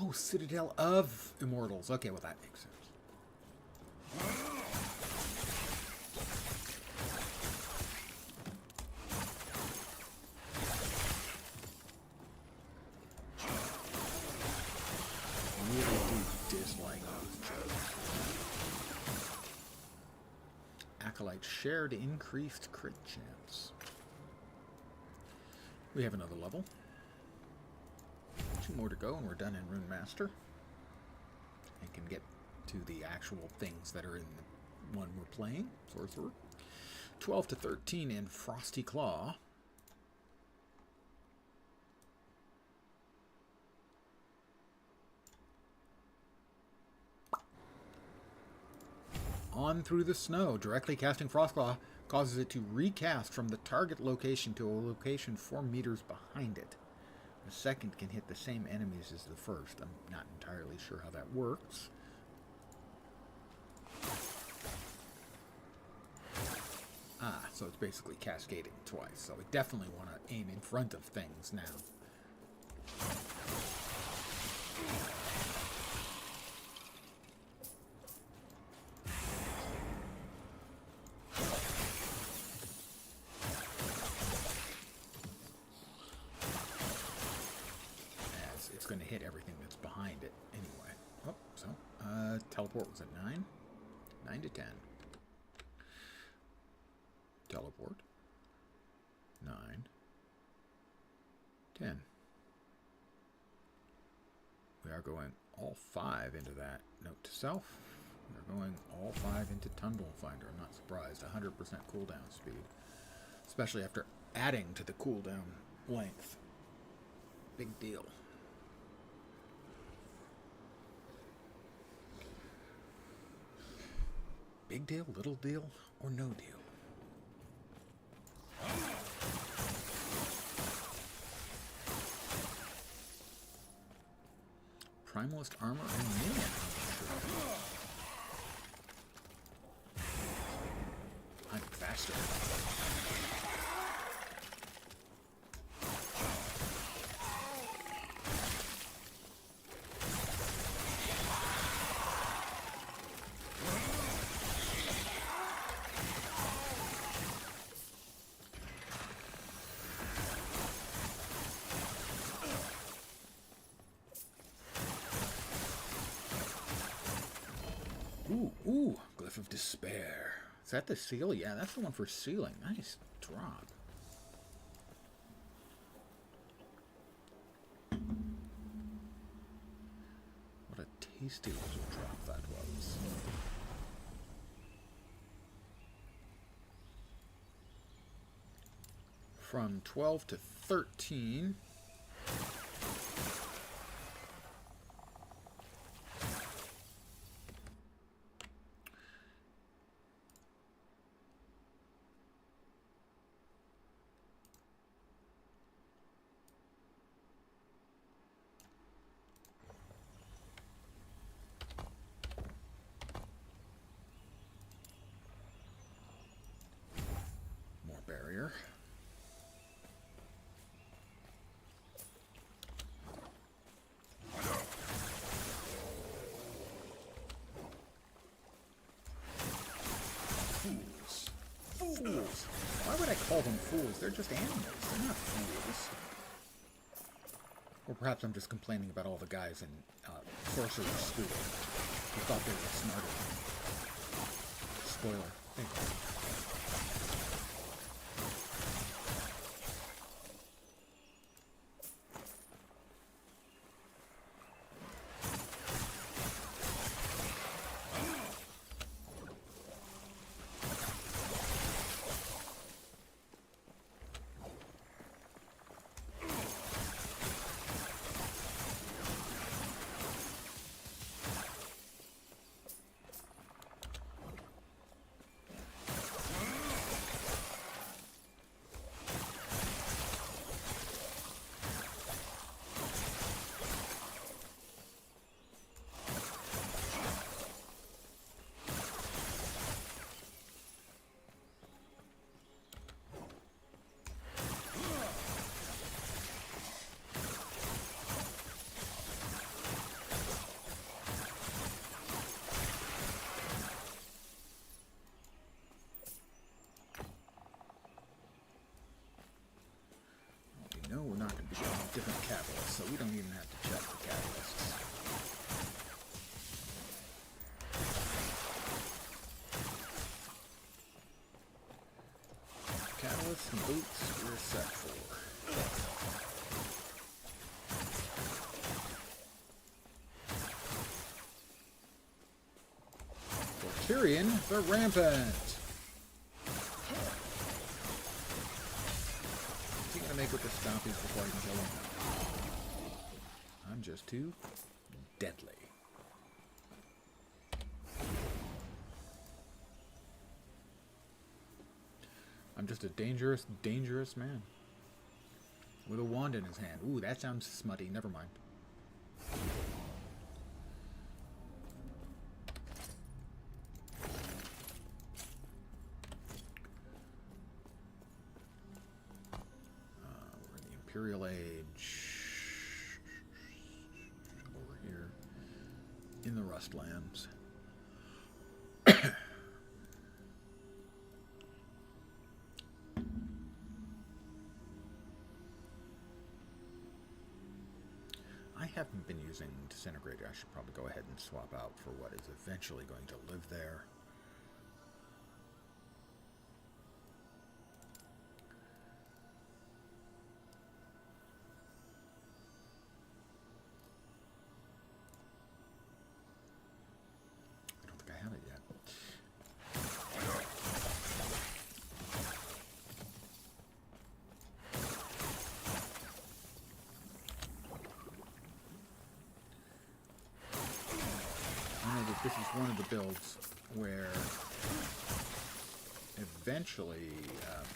Oh, Citadel of Immortals. Okay, well that makes sense. Really do dislike those jokes. Acolyte shared increased crit chance. We have another level. 2 more to go and we're done in Rune Master. And can get to the actual things that are in the one we're playing, Sorcerer. 12 to 13 in Frosty Claw. On through the snow. Directly casting Frost Claw causes it to recast from the target location to a location 4 meters behind it. The second can hit the same enemies as the first. I'm not entirely sure how that works. Ah, so it's basically cascading twice. So we definitely want to aim in front of things now. As it's going to hit everything that's behind it anyway. Oh, so teleport was at 9. 9 to 10. Teleport. 9. 10. We are going all 5 into that. Note to self. We're going all 5 into Tundle Finder. I'm not surprised. 100% cooldown speed. Especially after adding to the cooldown length. Big deal. Big deal, little deal, or no deal? Primalist armor and minion. I'm faster. Ooh, Glyph of Despair. Is that the seal? Yeah, that's the one for sealing. Nice drop. What a tasty little drop that was. From 12 to 13. Barrier. Fools. Why would I call them fools? They're just animals. They're not fools. Or perhaps I'm just complaining about all the guys in Sorcerer's School who thought they were smarter. Spoiler. Thank you. No, we're not going to be getting different catalysts, so we don't even have to check the catalysts. Catalysts and boots, we're set for. For Tyrion, the Rampant! Make with the stompies before I can kill him. I'm just too deadly. I'm just a dangerous, dangerous man. With a wand in his hand. Ooh, that sounds smutty. Never mind. Imperial Age over here in the Rustlands. I haven't been using Disintegrator. I should probably go ahead and swap out for what is eventually going to live there. of the builds where eventually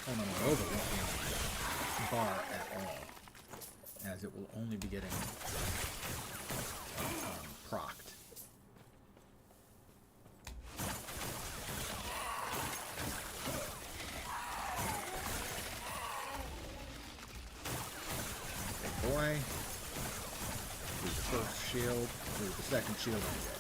Pulling Over won't be on my bar at all, as it will only be getting procced. Big boy. Do the first shield, do the second shield, and dead.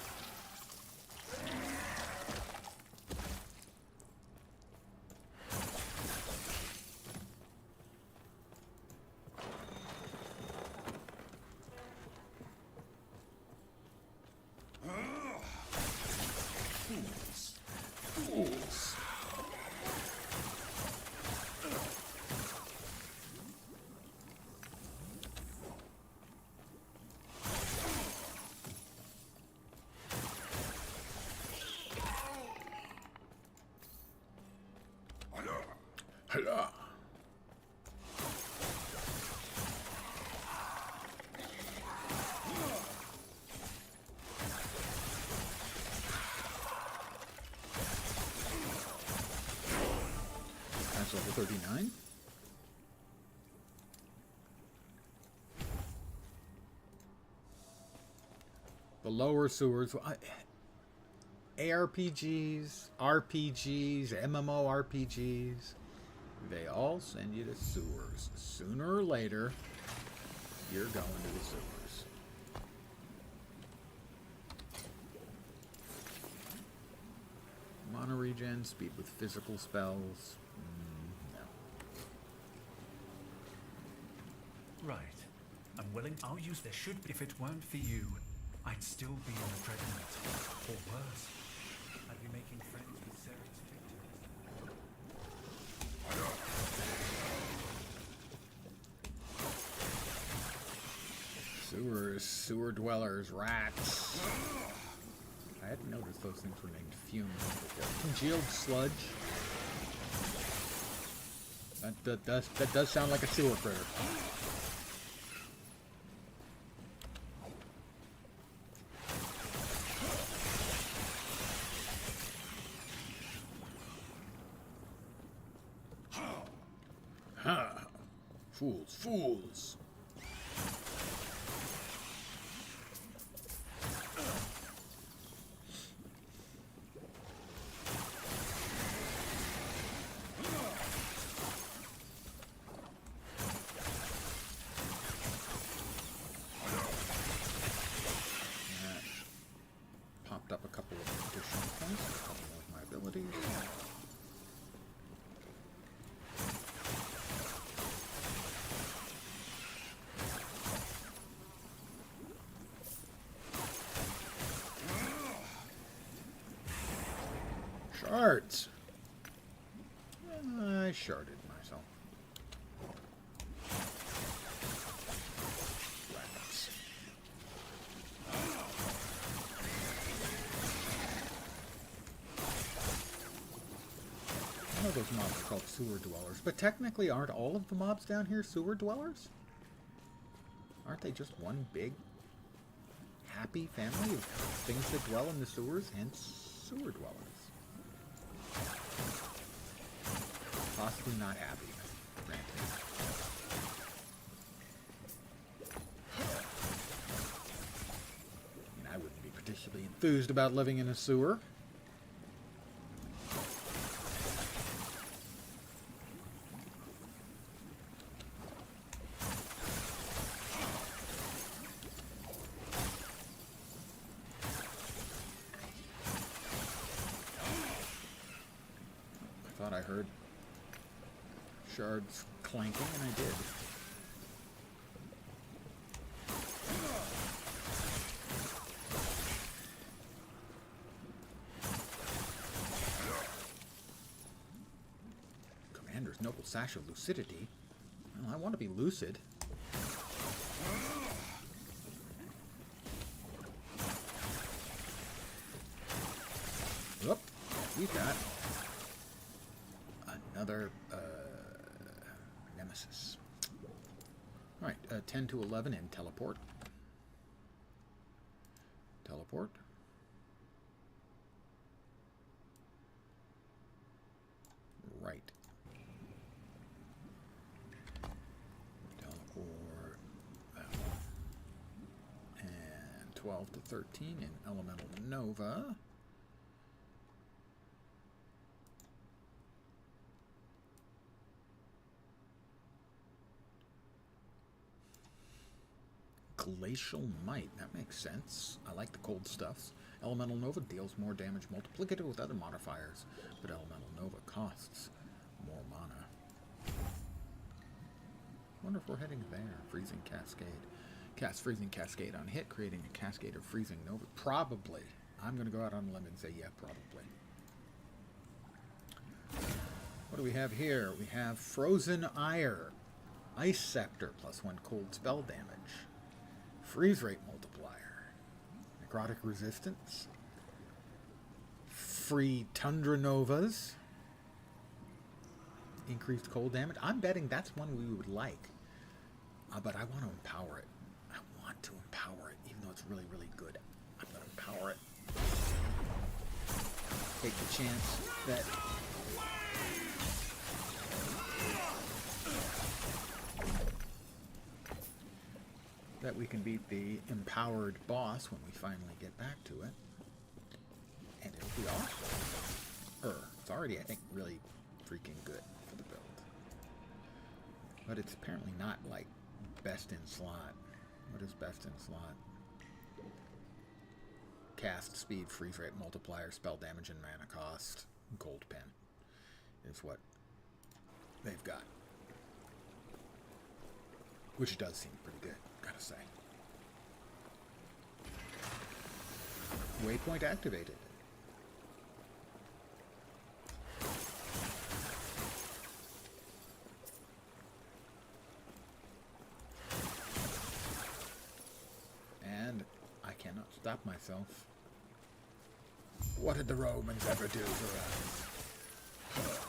Hello. That's level 39. The lower sewers. ARPGs, RPGs, MMORPGs. They all send you to sewers. Sooner or later, you're going to the sewers. Mana regen, speed with physical spells. No. Right. I'm willing. I'll use this. Should, if it weren't for you, I'd still be in a dreadnought. Or worse. I'd be making friends with Sarah's victims. Sewers, sewer dwellers, rats. I hadn't noticed those things were named fumes before. Congealed sludge. That does sound like a sewer critter. Ha! Fools, fools! Popped up a couple of additional points, a couple of my abilities. Shards. I sharded myself. Rats. I know those mobs are called sewer dwellers, but technically aren't all of the mobs down here sewer dwellers? Aren't they just one big, happy family of things that dwell in the sewers, hence sewer dwellers? Possibly not happy, granted. I mean, I wouldn't be particularly enthused about living in a sewer. I thought I heard shards clanking, and I did. Commander's noble sash of lucidity. Well, I want to be lucid. Whoop. We've got another nemesis. Alright, 10 to 11 in teleport. Teleport. 12 to 13 in Elemental Nova. Glacial Might. That makes sense. I like the cold stuffs. Elemental Nova deals more damage multiplicative with other modifiers, but Elemental Nova costs more mana. Wonder if we're heading there. Freezing Cascade. Cast Freezing Cascade on hit, creating a cascade of Freezing Nova. Probably. I'm going to go out on a limb and say, yeah, probably. What do we have here? We have Frozen Ire. Ice Scepter, +1 cold spell damage. Freeze rate multiplier. Necrotic resistance. Free Tundra Novas. Increased cold damage. I'm betting that's one we would like. But I want to empower it. I want to empower it, even though it's really, really good. I'm going to empower it. Take the chance that... that we can beat the empowered boss when we finally get back to it. And it'll be awesome. It's already, I think, really freaking good for the build. But it's apparently not, like, best in slot. What is best in slot? Cast speed, freeze rate multiplier, spell damage, and mana cost. Gold pen is what they've got. Which does seem pretty good, gotta say. Waypoint activated. And I cannot stop myself. What did the Romans ever do to us?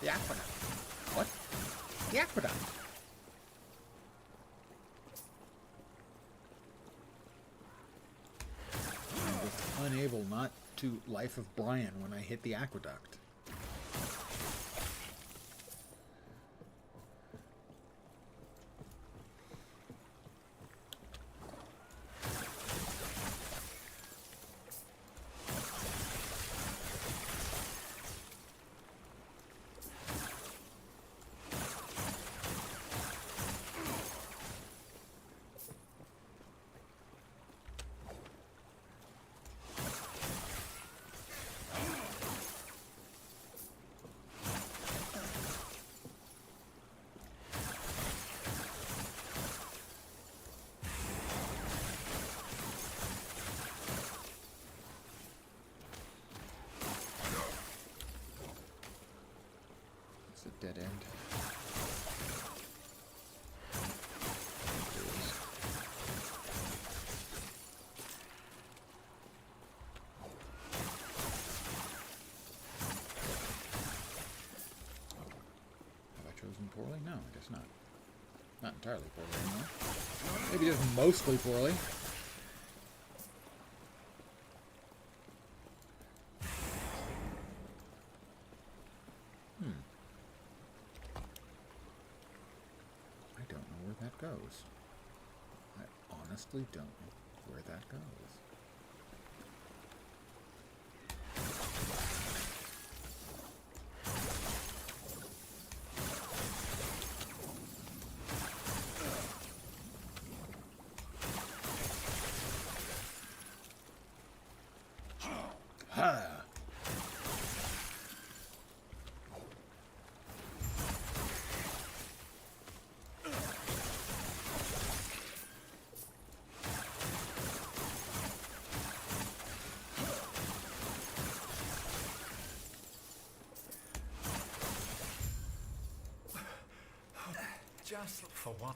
The aqueduct. What? The aqueduct. I was unable not to Life of Brian when I hit the aqueduct. Dead end. Have I chosen poorly? No, I guess not. Not entirely poorly anymore. Maybe just mostly poorly. Goes. I honestly don't know where that goes. Ha! Just for one.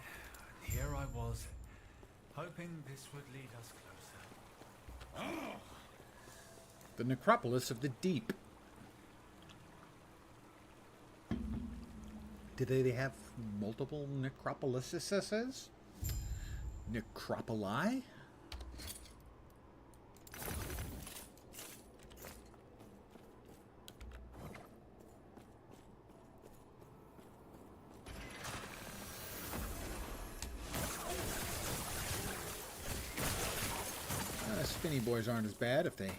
Here I was, hoping this would lead us closer. The Necropolis of the Deep. Did they have multiple necropolises? Necropoli? spinny boys aren't as bad if they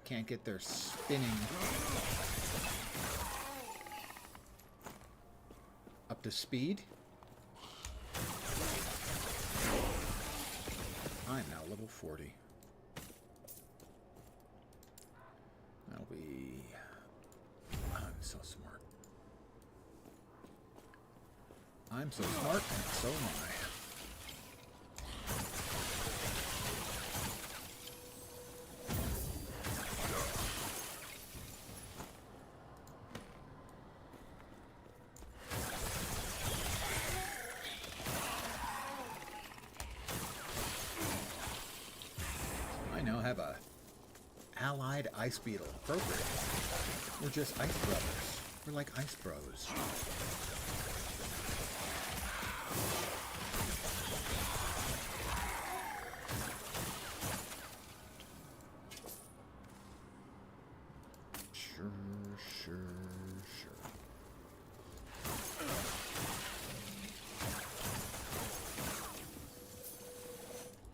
can't get their spinning up to speed. I'm now level 40. That'll be... I'm so smart. I'm so smart, and so am I. I now have a allied ice beetle. Appropriate. We're just ice brothers. We're like ice bros. Sure.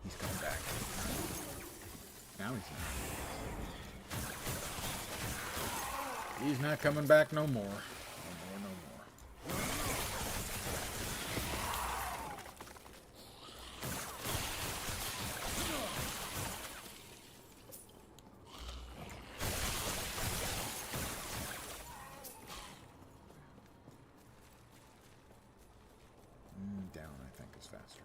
He's coming back. Now he's not. He's not coming back no more. No more. Down, I think, is faster.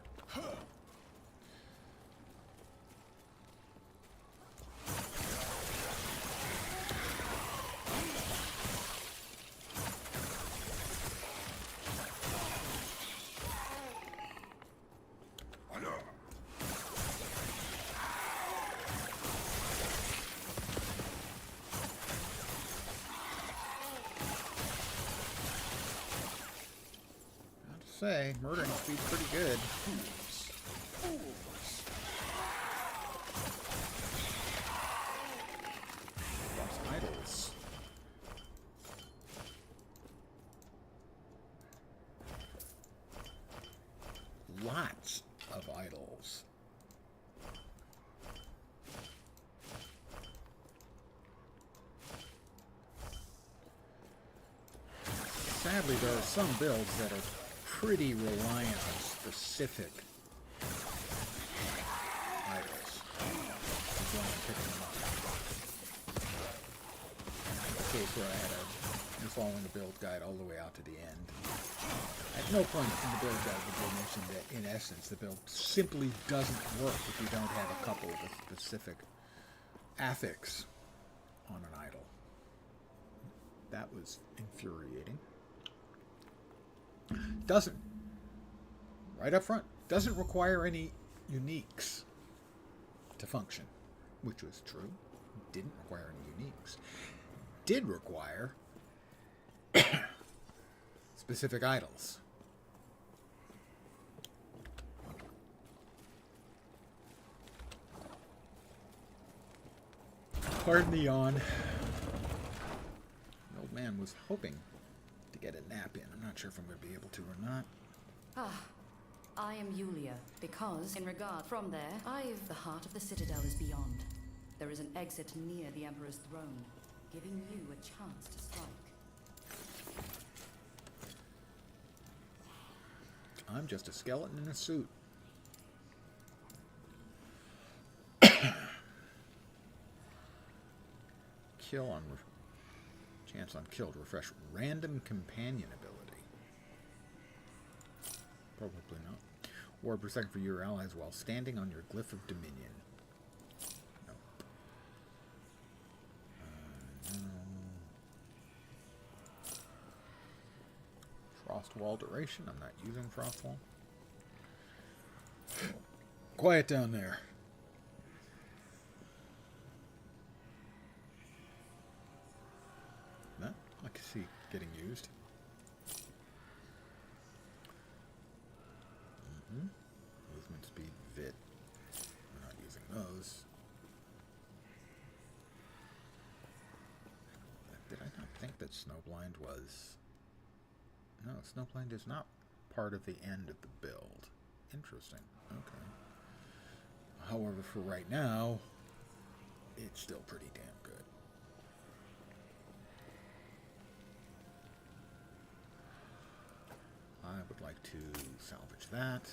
Say, murdering speed's pretty good. Lost idols. Lots of idols. Sadly, there are some builds that are pretty reliant on specific idols. As long as picking them up. In a case where I was following the build guide all the way out to the end. At no point in the build guide would they mention that, in essence, the build simply doesn't work if you don't have a couple of specific affix on an idol. That was infuriating. Doesn't, right up front, doesn't require any uniques to function, which was true. Didn't require any uniques. Did require specific idols. Pardon the yawn. The old man was hoping to get a nap in. I'm not sure if I'm going to be able to or not. I am Yulia, because, in regard from there, the heart of the Citadel is beyond. There is an exit near the Emperor's throne, giving you a chance to strike. I'm just a skeleton in a suit. Kill on... Chance on kill to refresh random companion ability. Probably not. Ward per second for your allies while standing on your glyph of dominion. Nope. No. Frost wall duration. I'm not using frost wall. Quiet down there. That I can see getting used. Movement speed, vit. We're not using those. Did I not think that Snowblind was... No, Snowblind is not part of the end of the build. Interesting. Okay. However, for right now, it's still pretty damn good. I would like to salvage that.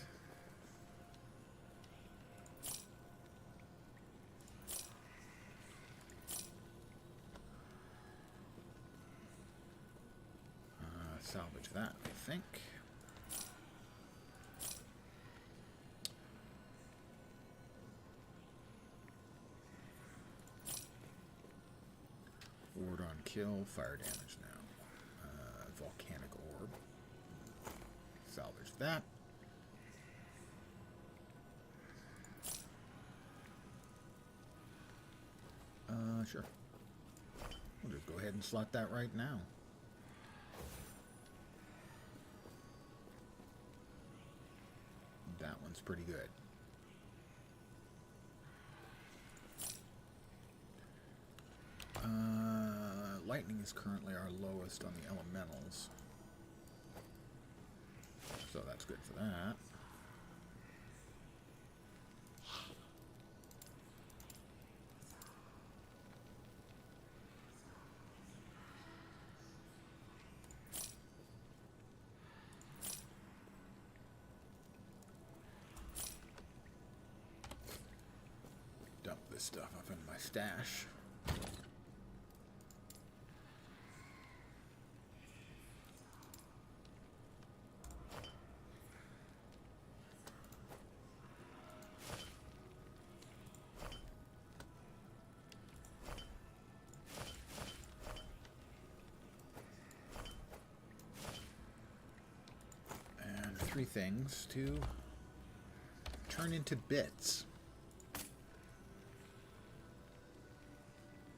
Salvage that, I think. Ward on kill, fire damage now. Volcanic orb. Salvage that. Sure. We'll just go ahead and slot that right now. That one's pretty good. Lightning is currently our lowest on the elementals. So that's good for that. Dump this stuff up in my stash. And 3 things to turn into bits.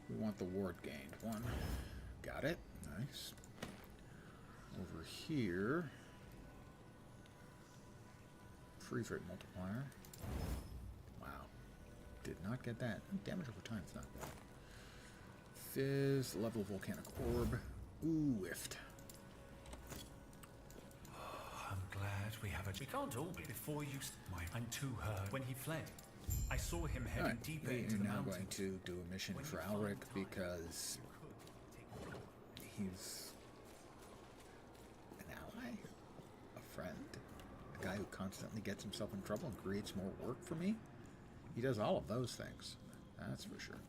We want the ward gained. 1. Got it. Nice. Over here. Freeze rate multiplier. Wow. Did not get that. Damage over time is not bad. Fizz. Level volcanic orb. Ooh, whiffed. I'm glad we have a... We can't all be before you... I'm too hurt. When he fled, I saw him heading deeper into the mountains. We are now going to do a mission for Alric because he's an ally, a friend, a guy who constantly gets himself in trouble and creates more work for me. He does all of those things, that's for sure.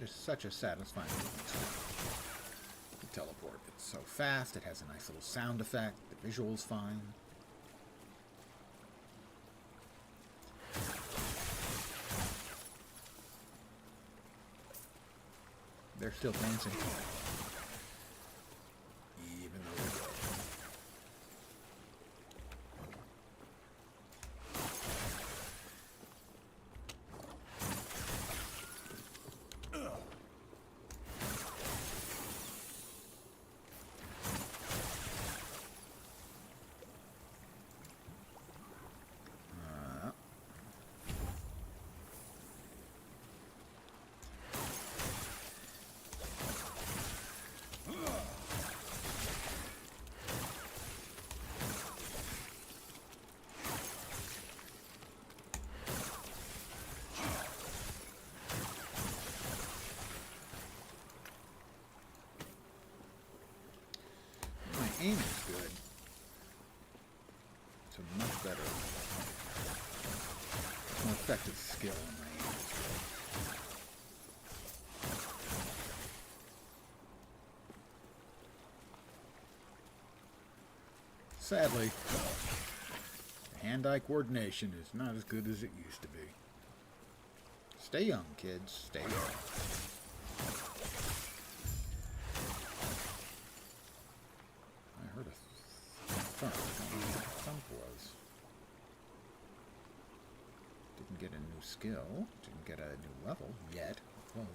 Such a satisfying the teleport. It's so fast, it has a nice little sound effect, the visual's fine. They're still dancing. Even though we're good. Aim is good. It's a much better, more effective skill in my aim is good. Sadly, hand-eye coordination is not as good as it used to be. Stay young, kids. Stay young. Didn't get a new skill. Didn't get a new level yet. Close.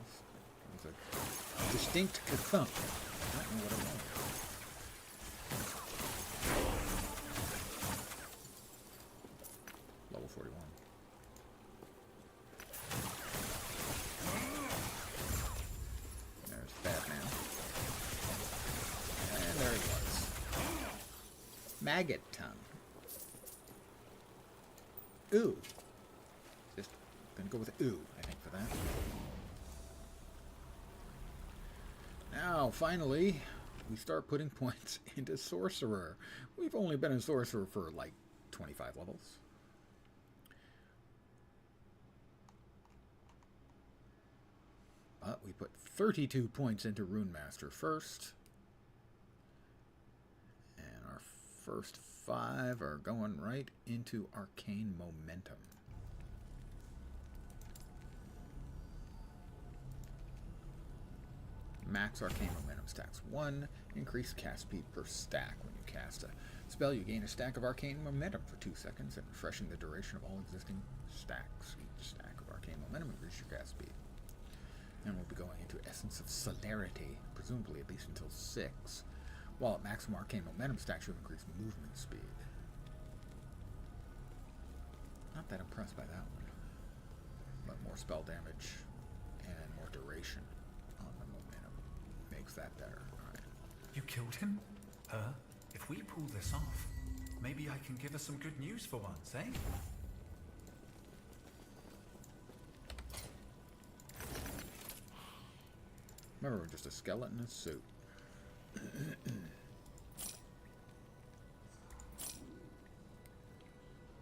It was a distinct thump. I don't know what it was. Maggot tongue. Ooh. Just gonna go with ooh, I think, for that. Now, finally, we start putting points into Sorcerer. We've only been a Sorcerer for like 25 levels. But we put 32 points into Rune Master first. And our first 5 are going right into Arcane Momentum. Max Arcane Momentum stacks 1. Increase cast speed per stack. When you cast a spell, you gain a stack of Arcane Momentum for 2 seconds, and refreshing the duration of all existing stacks. Each stack of Arcane Momentum increases your cast speed. And we'll be going into Essence of Celerity, presumably at least until 6. While at maximum Arcane Momentum stacks, you have increased movement speed. Not that impressed by that one. But more spell damage and more duration on the momentum makes that better. Alright. You killed him? Her? If we pull this off, maybe I can give her some good news for once, eh? Remember, we're just a skeleton in a suit.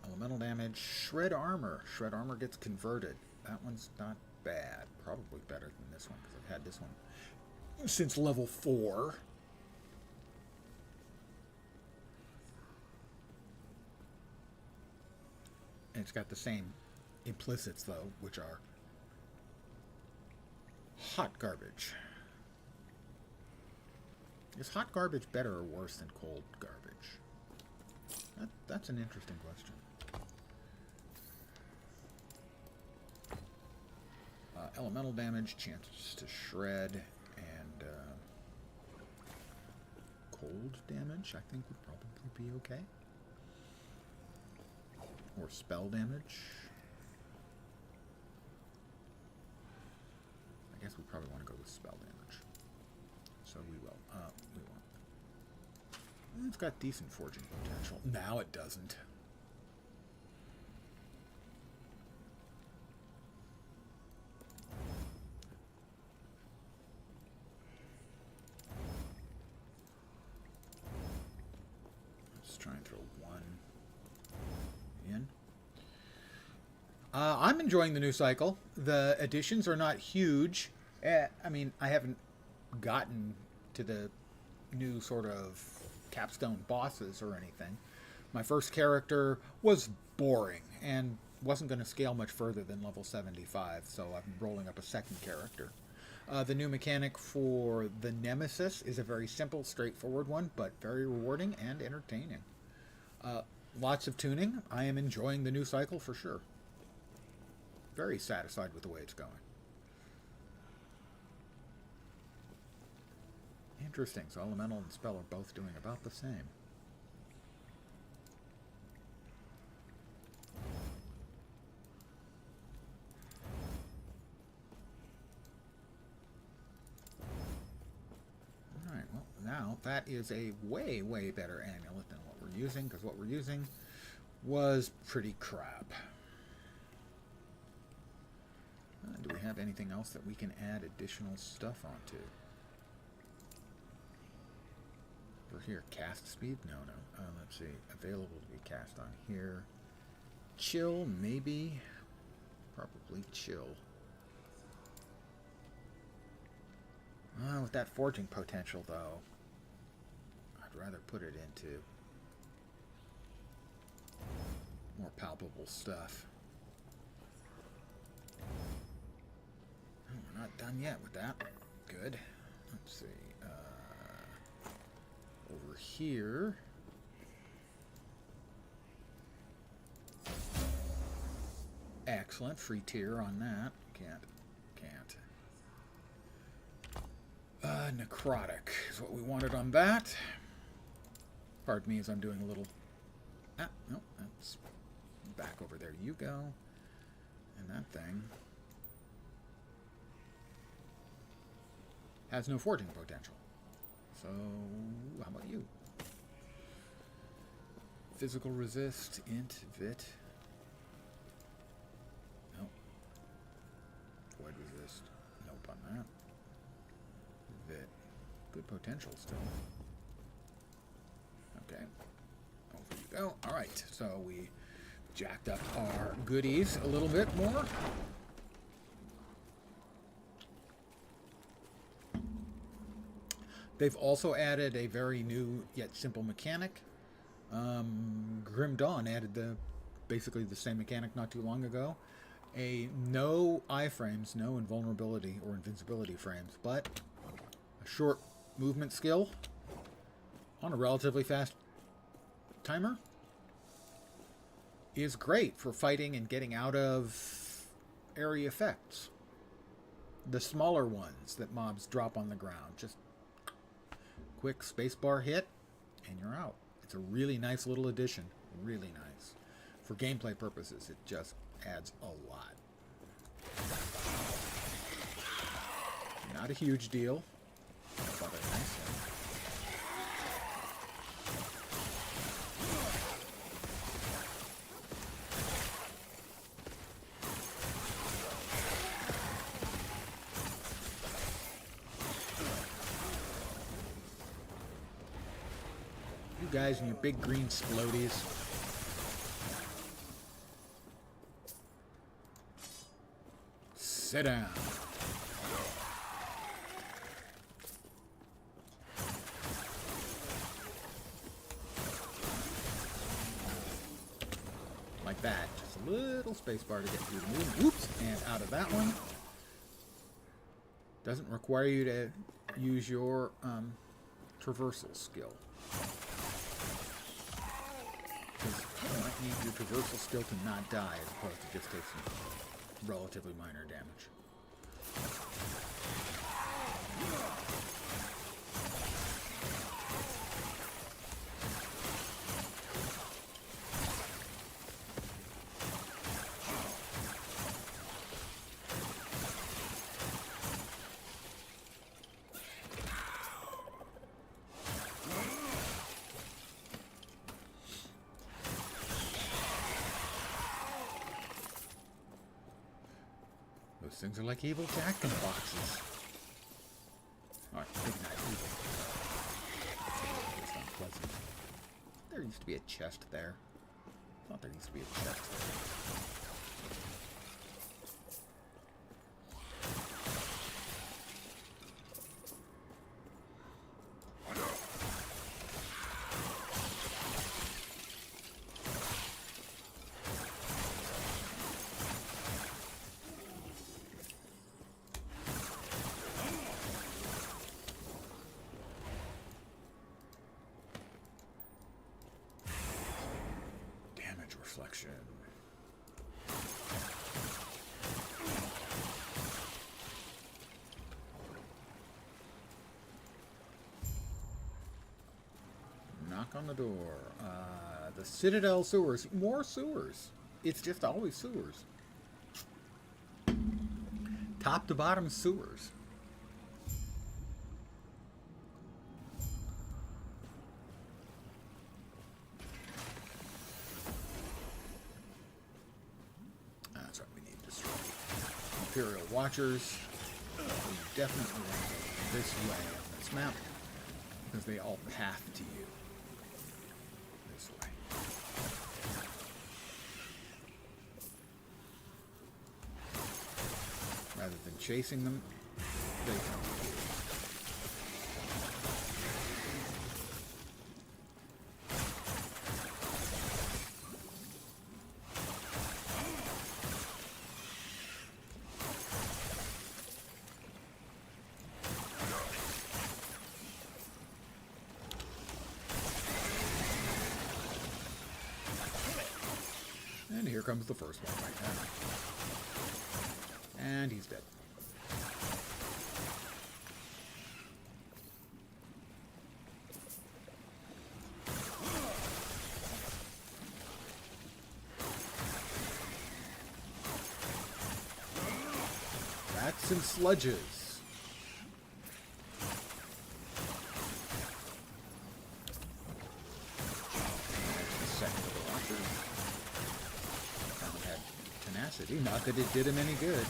Elemental damage, Shred Armor. Shred Armor gets converted. That one's not bad. Probably better than this one, because I've had this one since level 4. And it's got the same implicits, though, which are hot garbage. Is hot garbage better or worse than cold garbage? That's an interesting question. Elemental damage, chances to shred, and cold damage, I think, would probably be okay. Or spell damage. I guess we probably want to go with spell damage. So we will. We won't. It's got decent forging potential. Now it doesn't. Let's try and throw 1 in. I'm enjoying the new cycle. The additions are not huge. I mean, I haven't gotten to the new sort of capstone bosses or anything. My first character was boring and wasn't going to scale much further than level 75, so I'm rolling up a second character. The new mechanic for the Nemesis is a very simple, straightforward one, but very rewarding and entertaining. Lots of tuning. I am enjoying the new cycle for sure. Very satisfied with the way it's going. Interesting. So elemental and spell are both doing about the same. Alright, well, now that is a way, way better amulet than what we're using, because what we're using was pretty crap. Do we have anything else that we can add additional stuff onto? Over here, cast speed? No. Let's see. Available to be cast on here. Chill, maybe. Probably chill. With that forging potential, though, I'd rather put it into more palpable stuff. We're not done yet with that. Good. Let's see. Over here. Excellent. Free tier on that. Can't. Necrotic is what we wanted on that. Pardon me as I'm doing a little... no, that's back over there. You go. And that thing has no forging potential. So, how about you? Physical resist, int, vit. Nope. Void resist. Nope on that. Vit. Good potential still. Okay. Over you go. Alright, so we jacked up our goodies a little bit more. They've also added a very new yet simple mechanic. Grim Dawn added basically the same mechanic not too long ago. No iframes, no invulnerability or invincibility frames, but a short movement skill on a relatively fast timer is great for fighting and getting out of area effects. The smaller ones that mobs drop on the ground, just quick spacebar hit and you're out. It's a really nice little addition. Really nice. For gameplay purposes, it just adds a lot. Not a huge deal, but a nice one. You guys and your big green splodies. Sit down. Like that. Just a little space bar to get through the move. Whoops! And out of that one. Doesn't require you to use your traversal skill. Because you might need your traversal skill to not die as opposed to just take some relatively minor damage. Those things are like evil jack-in-the-boxes. Alright, maybe not evil. It's unpleasant. There used to be a chest there. I thought there used to be a chest there. Reflection. Knock on the door. The Citadel sewers. More sewers. It's just always sewers. Top to bottom sewers. Imperial Watchers. We definitely want to go this way on this map because they all path to you this way. Rather than chasing them, they come to you. And here comes the first one right now. And he's dead. Rats and sludges. There's the second crazy. Not that it did him any good.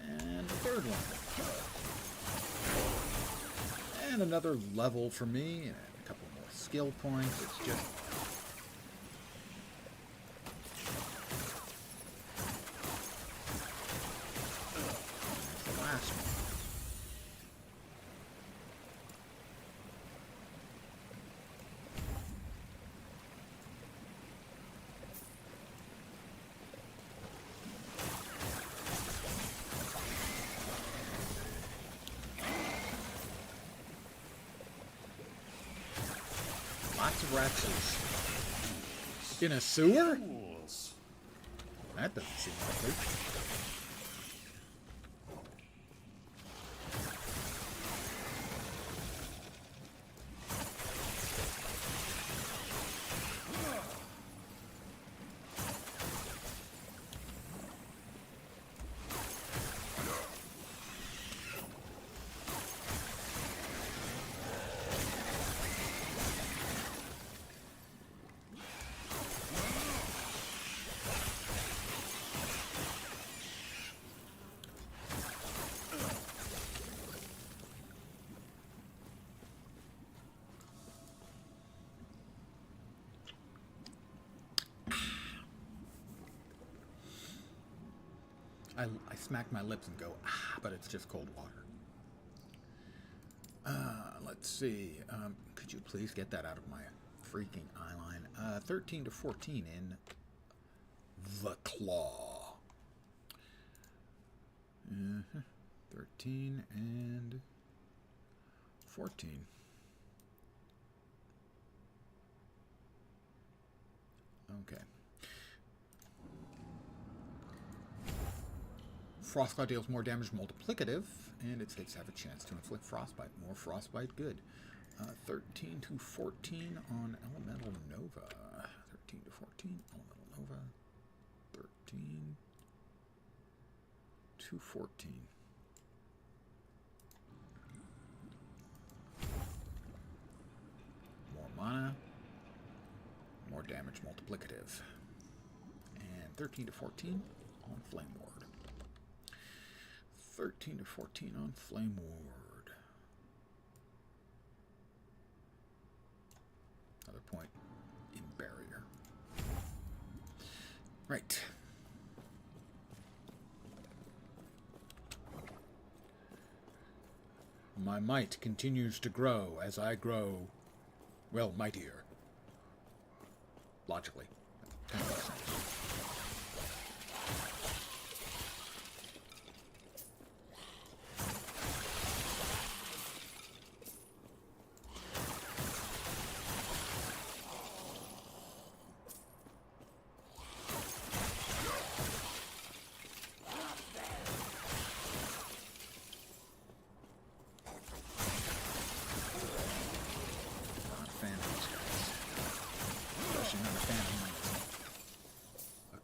And the third one. And another level for me, and a couple more skill points. It's just... That's the last one. Lots of Ratses. In a sewer? Fools. That doesn't seem likely. I smack my lips and go, ah, but it's just cold water. Let's see. Could you please get that out of my freaking eyeline? 13 to 14 in the claw. 13 and 14. Okay. Frost Claw deals more damage multiplicative, and its hits have a chance to inflict frostbite. More frostbite, good. 13 to 14 on Elemental Nova. 13 to 14, Elemental Nova. 13 to 14. More mana. More damage multiplicative. And 13 to 14 on Flame Ward. 13 to 14 on Flame Ward. Another point in Barrier. Right. My might continues to grow as I grow, well, mightier. Logically. Kind of makes sense.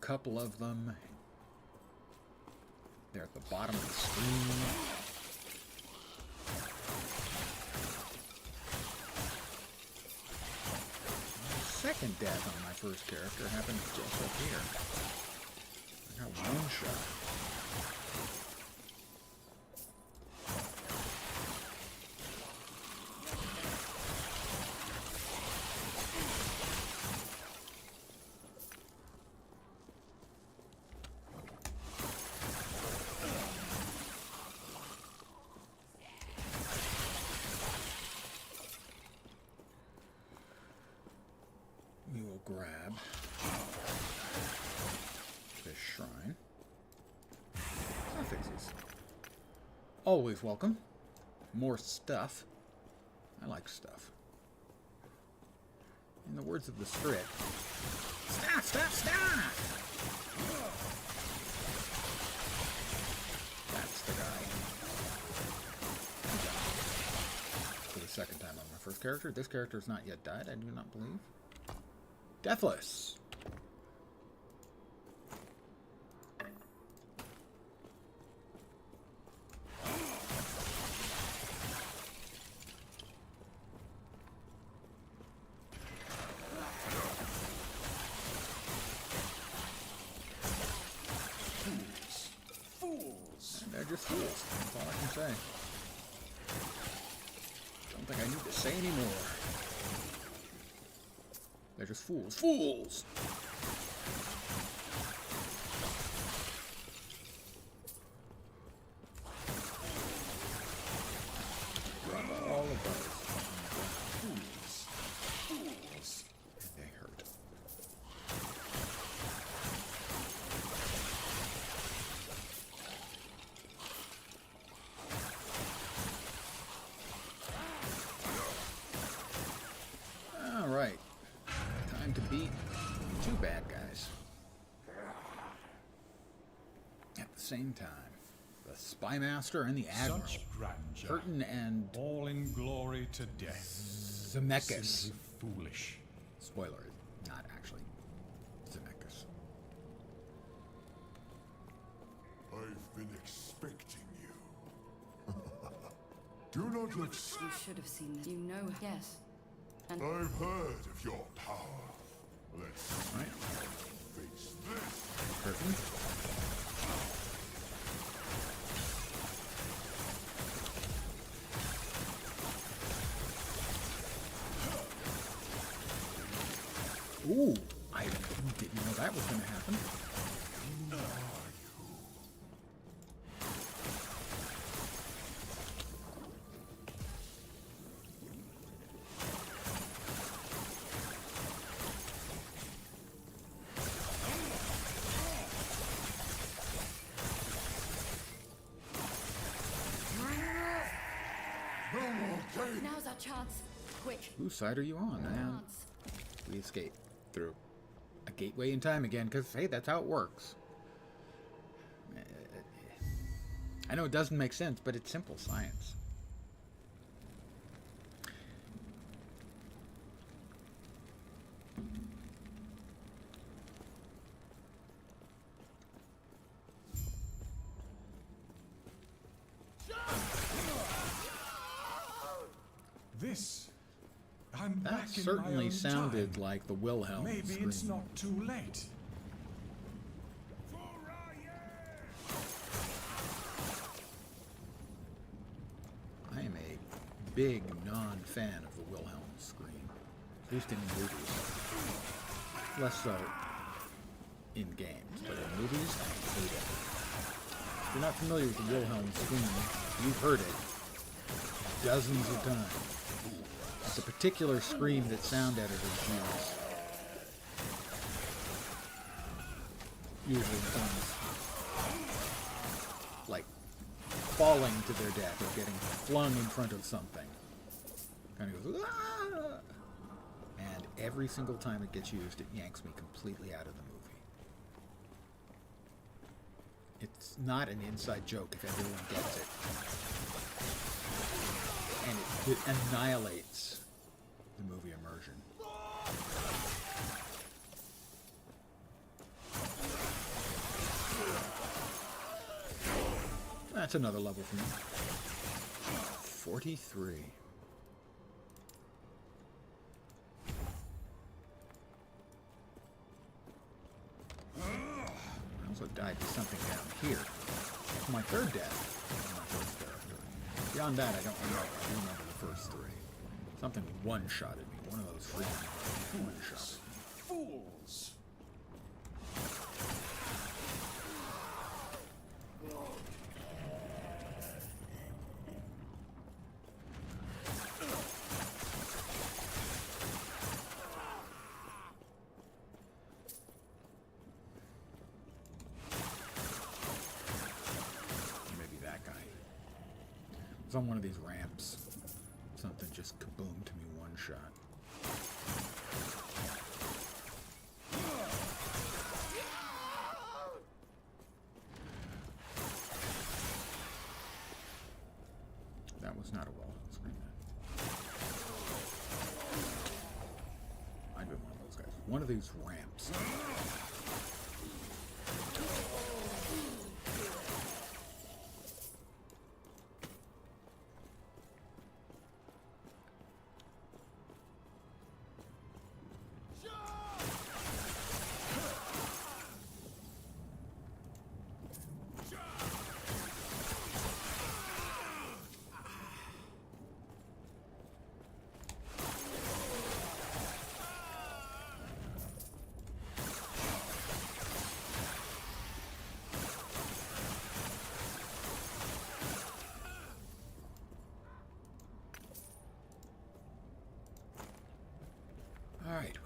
Couple of them. They're at the bottom of the screen. Second death on my first character happened just up here. I got one shot. Grab this shrine. Fixes. Always welcome. More stuff. I like stuff. In the words of the script, stuff, stuff, stuff! That's the guy. For the second time on my first character. This character has not yet died, I do not believe. Deathless. They're just fools. That's all I can say. Don't think I need to say anymore. They're just fools. Fools! Drop all of those. Fools. Fools. They hurt. All right. Time to beat two bad guys. At the same time. The Spy Master and the Admiral. Such grandeur. Curtin and All in glory to death. Zemeckis. Simply foolish. Spoiler, not actually Zemeckis. I've been expecting you. Do not let. You should have seen this. You know, yes. And I've heard of your power. Let's Right? face this. Curtin. Ooh, I didn't know that was going to happen. now's our chance. Quick. Whose side are you on, man? Chance. We escape through a gateway in time again, because, hey, that's how it works. I know it doesn't make sense, but it's simple science. This. I'm That back in my certainly own sounded time. like the Wilhelm Maybe scream. it's not too late. I am a big non-fan of the Wilhelm scream, at least in movies. Less so in games, but in movies, I hate it. If you're not familiar with the Wilhelm scream, you've heard it dozens of times. It's a particular scream that sound editors use. Usually someone's like falling to their death or getting flung in front of something. Kind of goes, "Ah!" And every single time it gets used, it yanks me completely out of the movie. It's not an inside joke if everyone gets it. And it annihilates the movie immersion. That's another level for me. 43. I also died to something down here. My third death. My first death. Beyond that, I don't remember. I do remember the first three. Something one-shotted me. One of those freaking one-shots. Fools! Maybe that guy. It was on one of these ramps. Something just kaboomed to me one shot. That was not a Wilhelm scream. I'd been one of those guys. One of these ramps.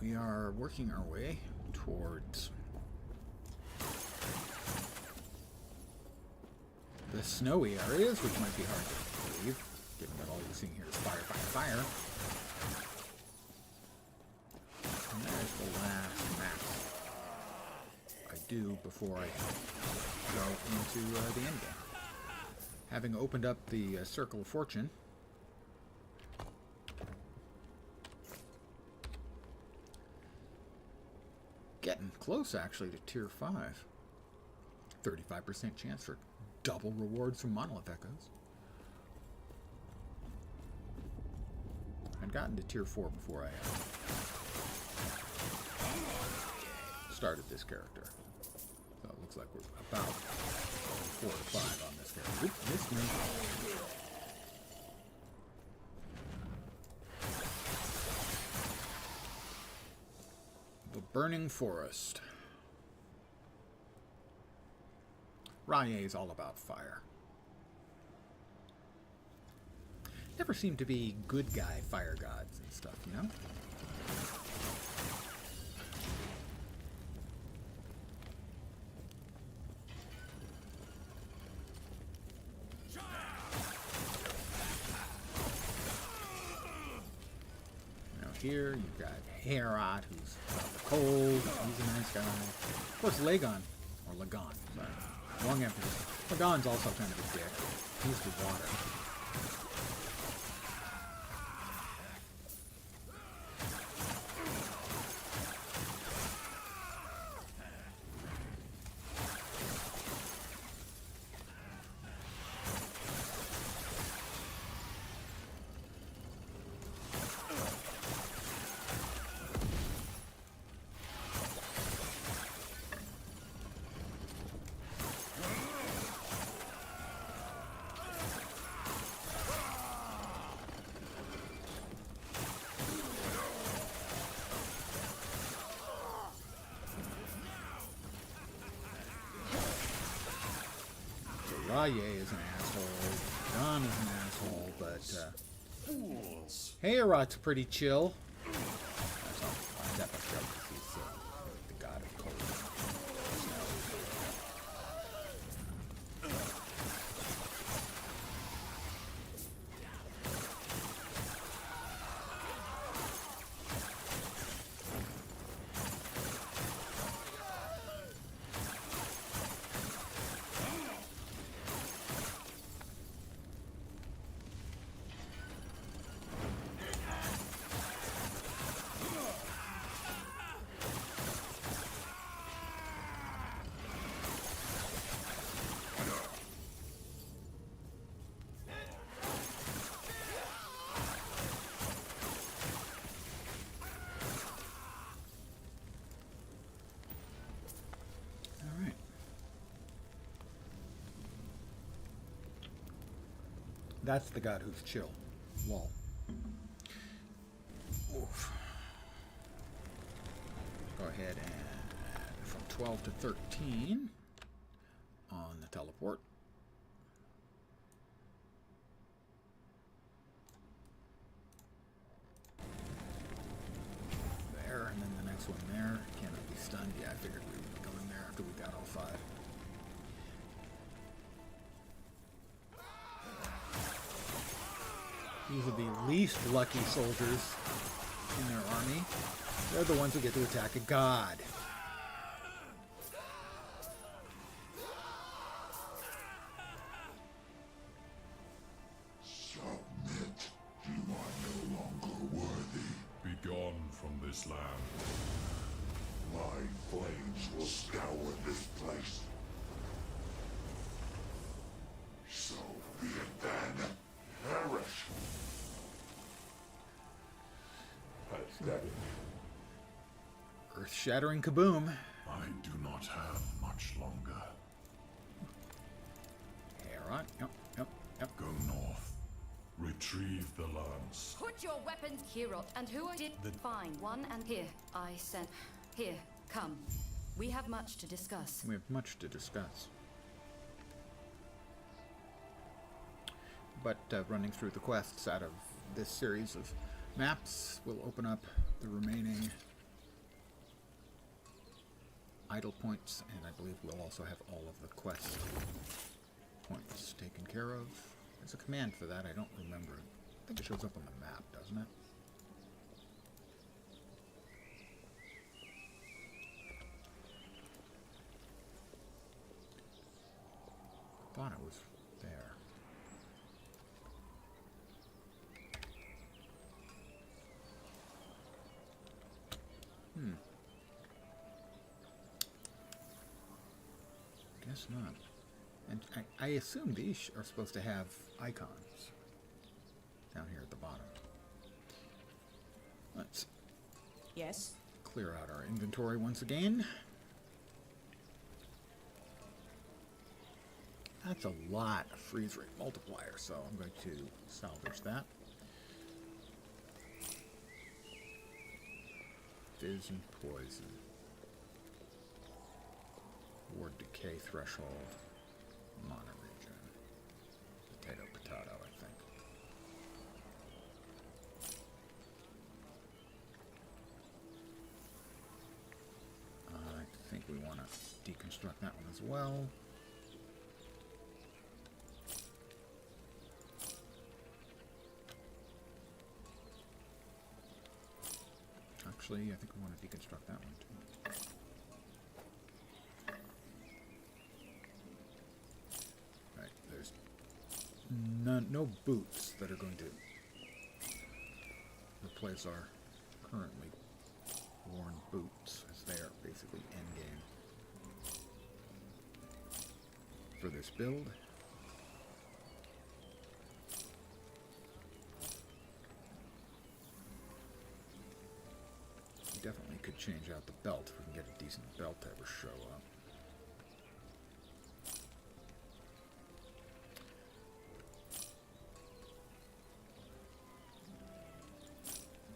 we are working our way towards the snowy areas, which might be hard to believe, given that all you're seeing here is fire, fire, fire. And there's the last map I do before I go into the end game. Having opened up the Circle of Fortune, getting close actually to tier 5. 35% chance for double rewards from Monolith Echoes. I'd gotten to tier 4 before I started this character. So it looks like we're about 4 to 5 on this character. Oops, missed me. The Burning Forest. Rye is all about fire. Never seem to be good guy fire gods and stuff, you know? Here you've got Herod, who's got the cold. He's a nice guy. Of course, Lagon, or Lagon, sorry. Wrong emphasis. Lagon's also kind of a dick. He's the water. Raye is an asshole, John is an asshole, but Fools! Heorot's pretty chill. That's all. That much joke, 'cause he's the god of cold. That's the god who's chill. Lol. Oof. Go ahead and from 12 to 13 on the teleport. There, and then the next one there. Cannot be stunned. Yeah, I figured we would be going there after we got all 5. These are the least lucky soldiers in their army. They're the ones who get to attack a god. Submit. You are no longer worthy. Be gone from this land. My flames will scour this place. So be it then. Perish. Earth-shattering kaboom. I do not have much longer. Herod. Yep. Go north. Retrieve the lance. Put your weapons, Hero. And who did find one and here. I sent. Here, come. We have much to discuss. We have much to discuss. But running through the quests out of this series of maps will open up the remaining idle points, and I believe we'll also have all of the quest points taken care of. There's a command for that, I don't remember. I think it shows up on the map, doesn't it? I thought it was there. Guess not. And I assume these are supposed to have icons down here at the bottom. Let's clear out our inventory once again. That's a lot of freeze rate multiplier, so I'm going to salvage that. Fizz and poison. Ward decay threshold. Mana region. Potato, I think. I think we want to deconstruct that one as well. Actually, I think we want to deconstruct that one too. Right, there's no boots that are going to replace our currently worn boots, as they are basically endgame for this build. Definitely could change out the belt if we can get a decent belt to ever show up.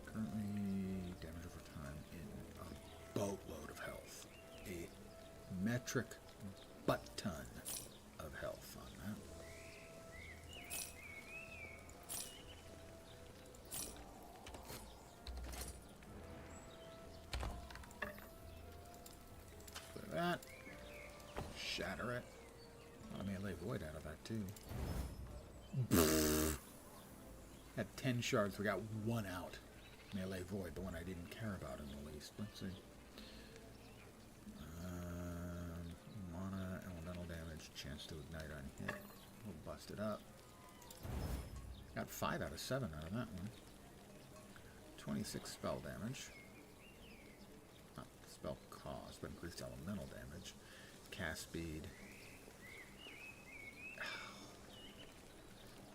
Currently, damage over time in a boatload of health. A metric butt ton of health on that. That. Shatter it. I may lay void out of that too. Had 10 shards, we got one out. Melee void, the one I didn't care about in the least. Let's see. Mana, elemental damage, chance to ignite on hit. We'll bust it up. Got 5 out of 7 out of that one. 26 spell damage. Not spell cost, but increased elemental damage. Cast speed.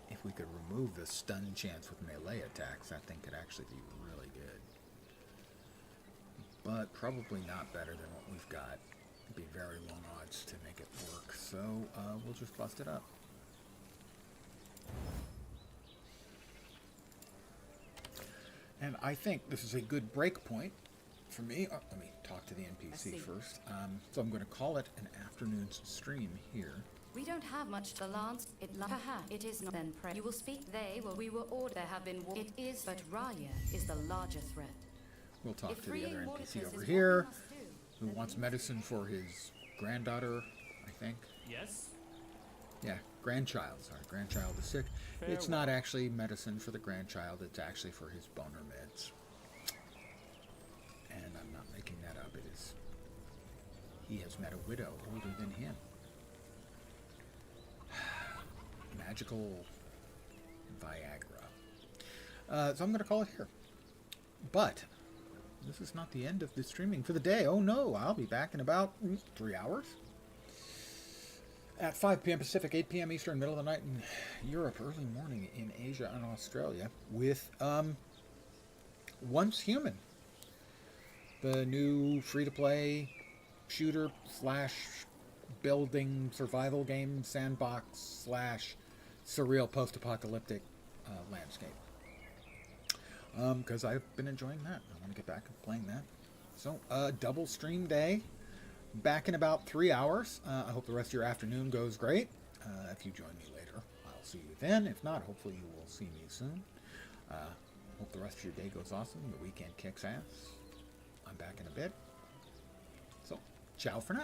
If we could remove the stun chance with melee attacks, that thing could actually be really good. But probably not better than what we've got. It'd be very long odds to make it work, so we'll just bust it up. And I think this is a good break point for me. Oh, let me talk to the NPC first. So I'm going to call it an afternoon's stream here. We don't have much to lance. It is not then pray. You will speak they will we will order there have been war. It is but Raya is the larger threat. We'll talk If to the other freeing NPC waters over is what here we must do, who then wants medicine for his granddaughter, I think. Yes? Yeah, grandchild. Sorry, grandchild is sick. It's not actually medicine for the grandchild. It's actually for his boner meds. And I'm not making that up. It is. He has met a widow older than him. Magical Viagra. So I'm going to call it here. But this is not the end of the streaming for the day. Oh no, I'll be back in about 3 hours. At 5 p.m. Pacific, 8 p.m. Eastern, middle of the night in Europe, early morning in Asia and Australia, with Once Human, the new free-to-play shooter slash building survival game sandbox slash surreal post-apocalyptic landscape. Because I've been enjoying that. I want to get back to playing that. So, double stream day. Back in about 3 hours. I hope the rest of your afternoon goes great. If you join me later, I'll see you then. If not, hopefully you will see me soon. Hope the rest of your day goes awesome. The weekend kicks ass. I'm back in a bit. So, ciao for now.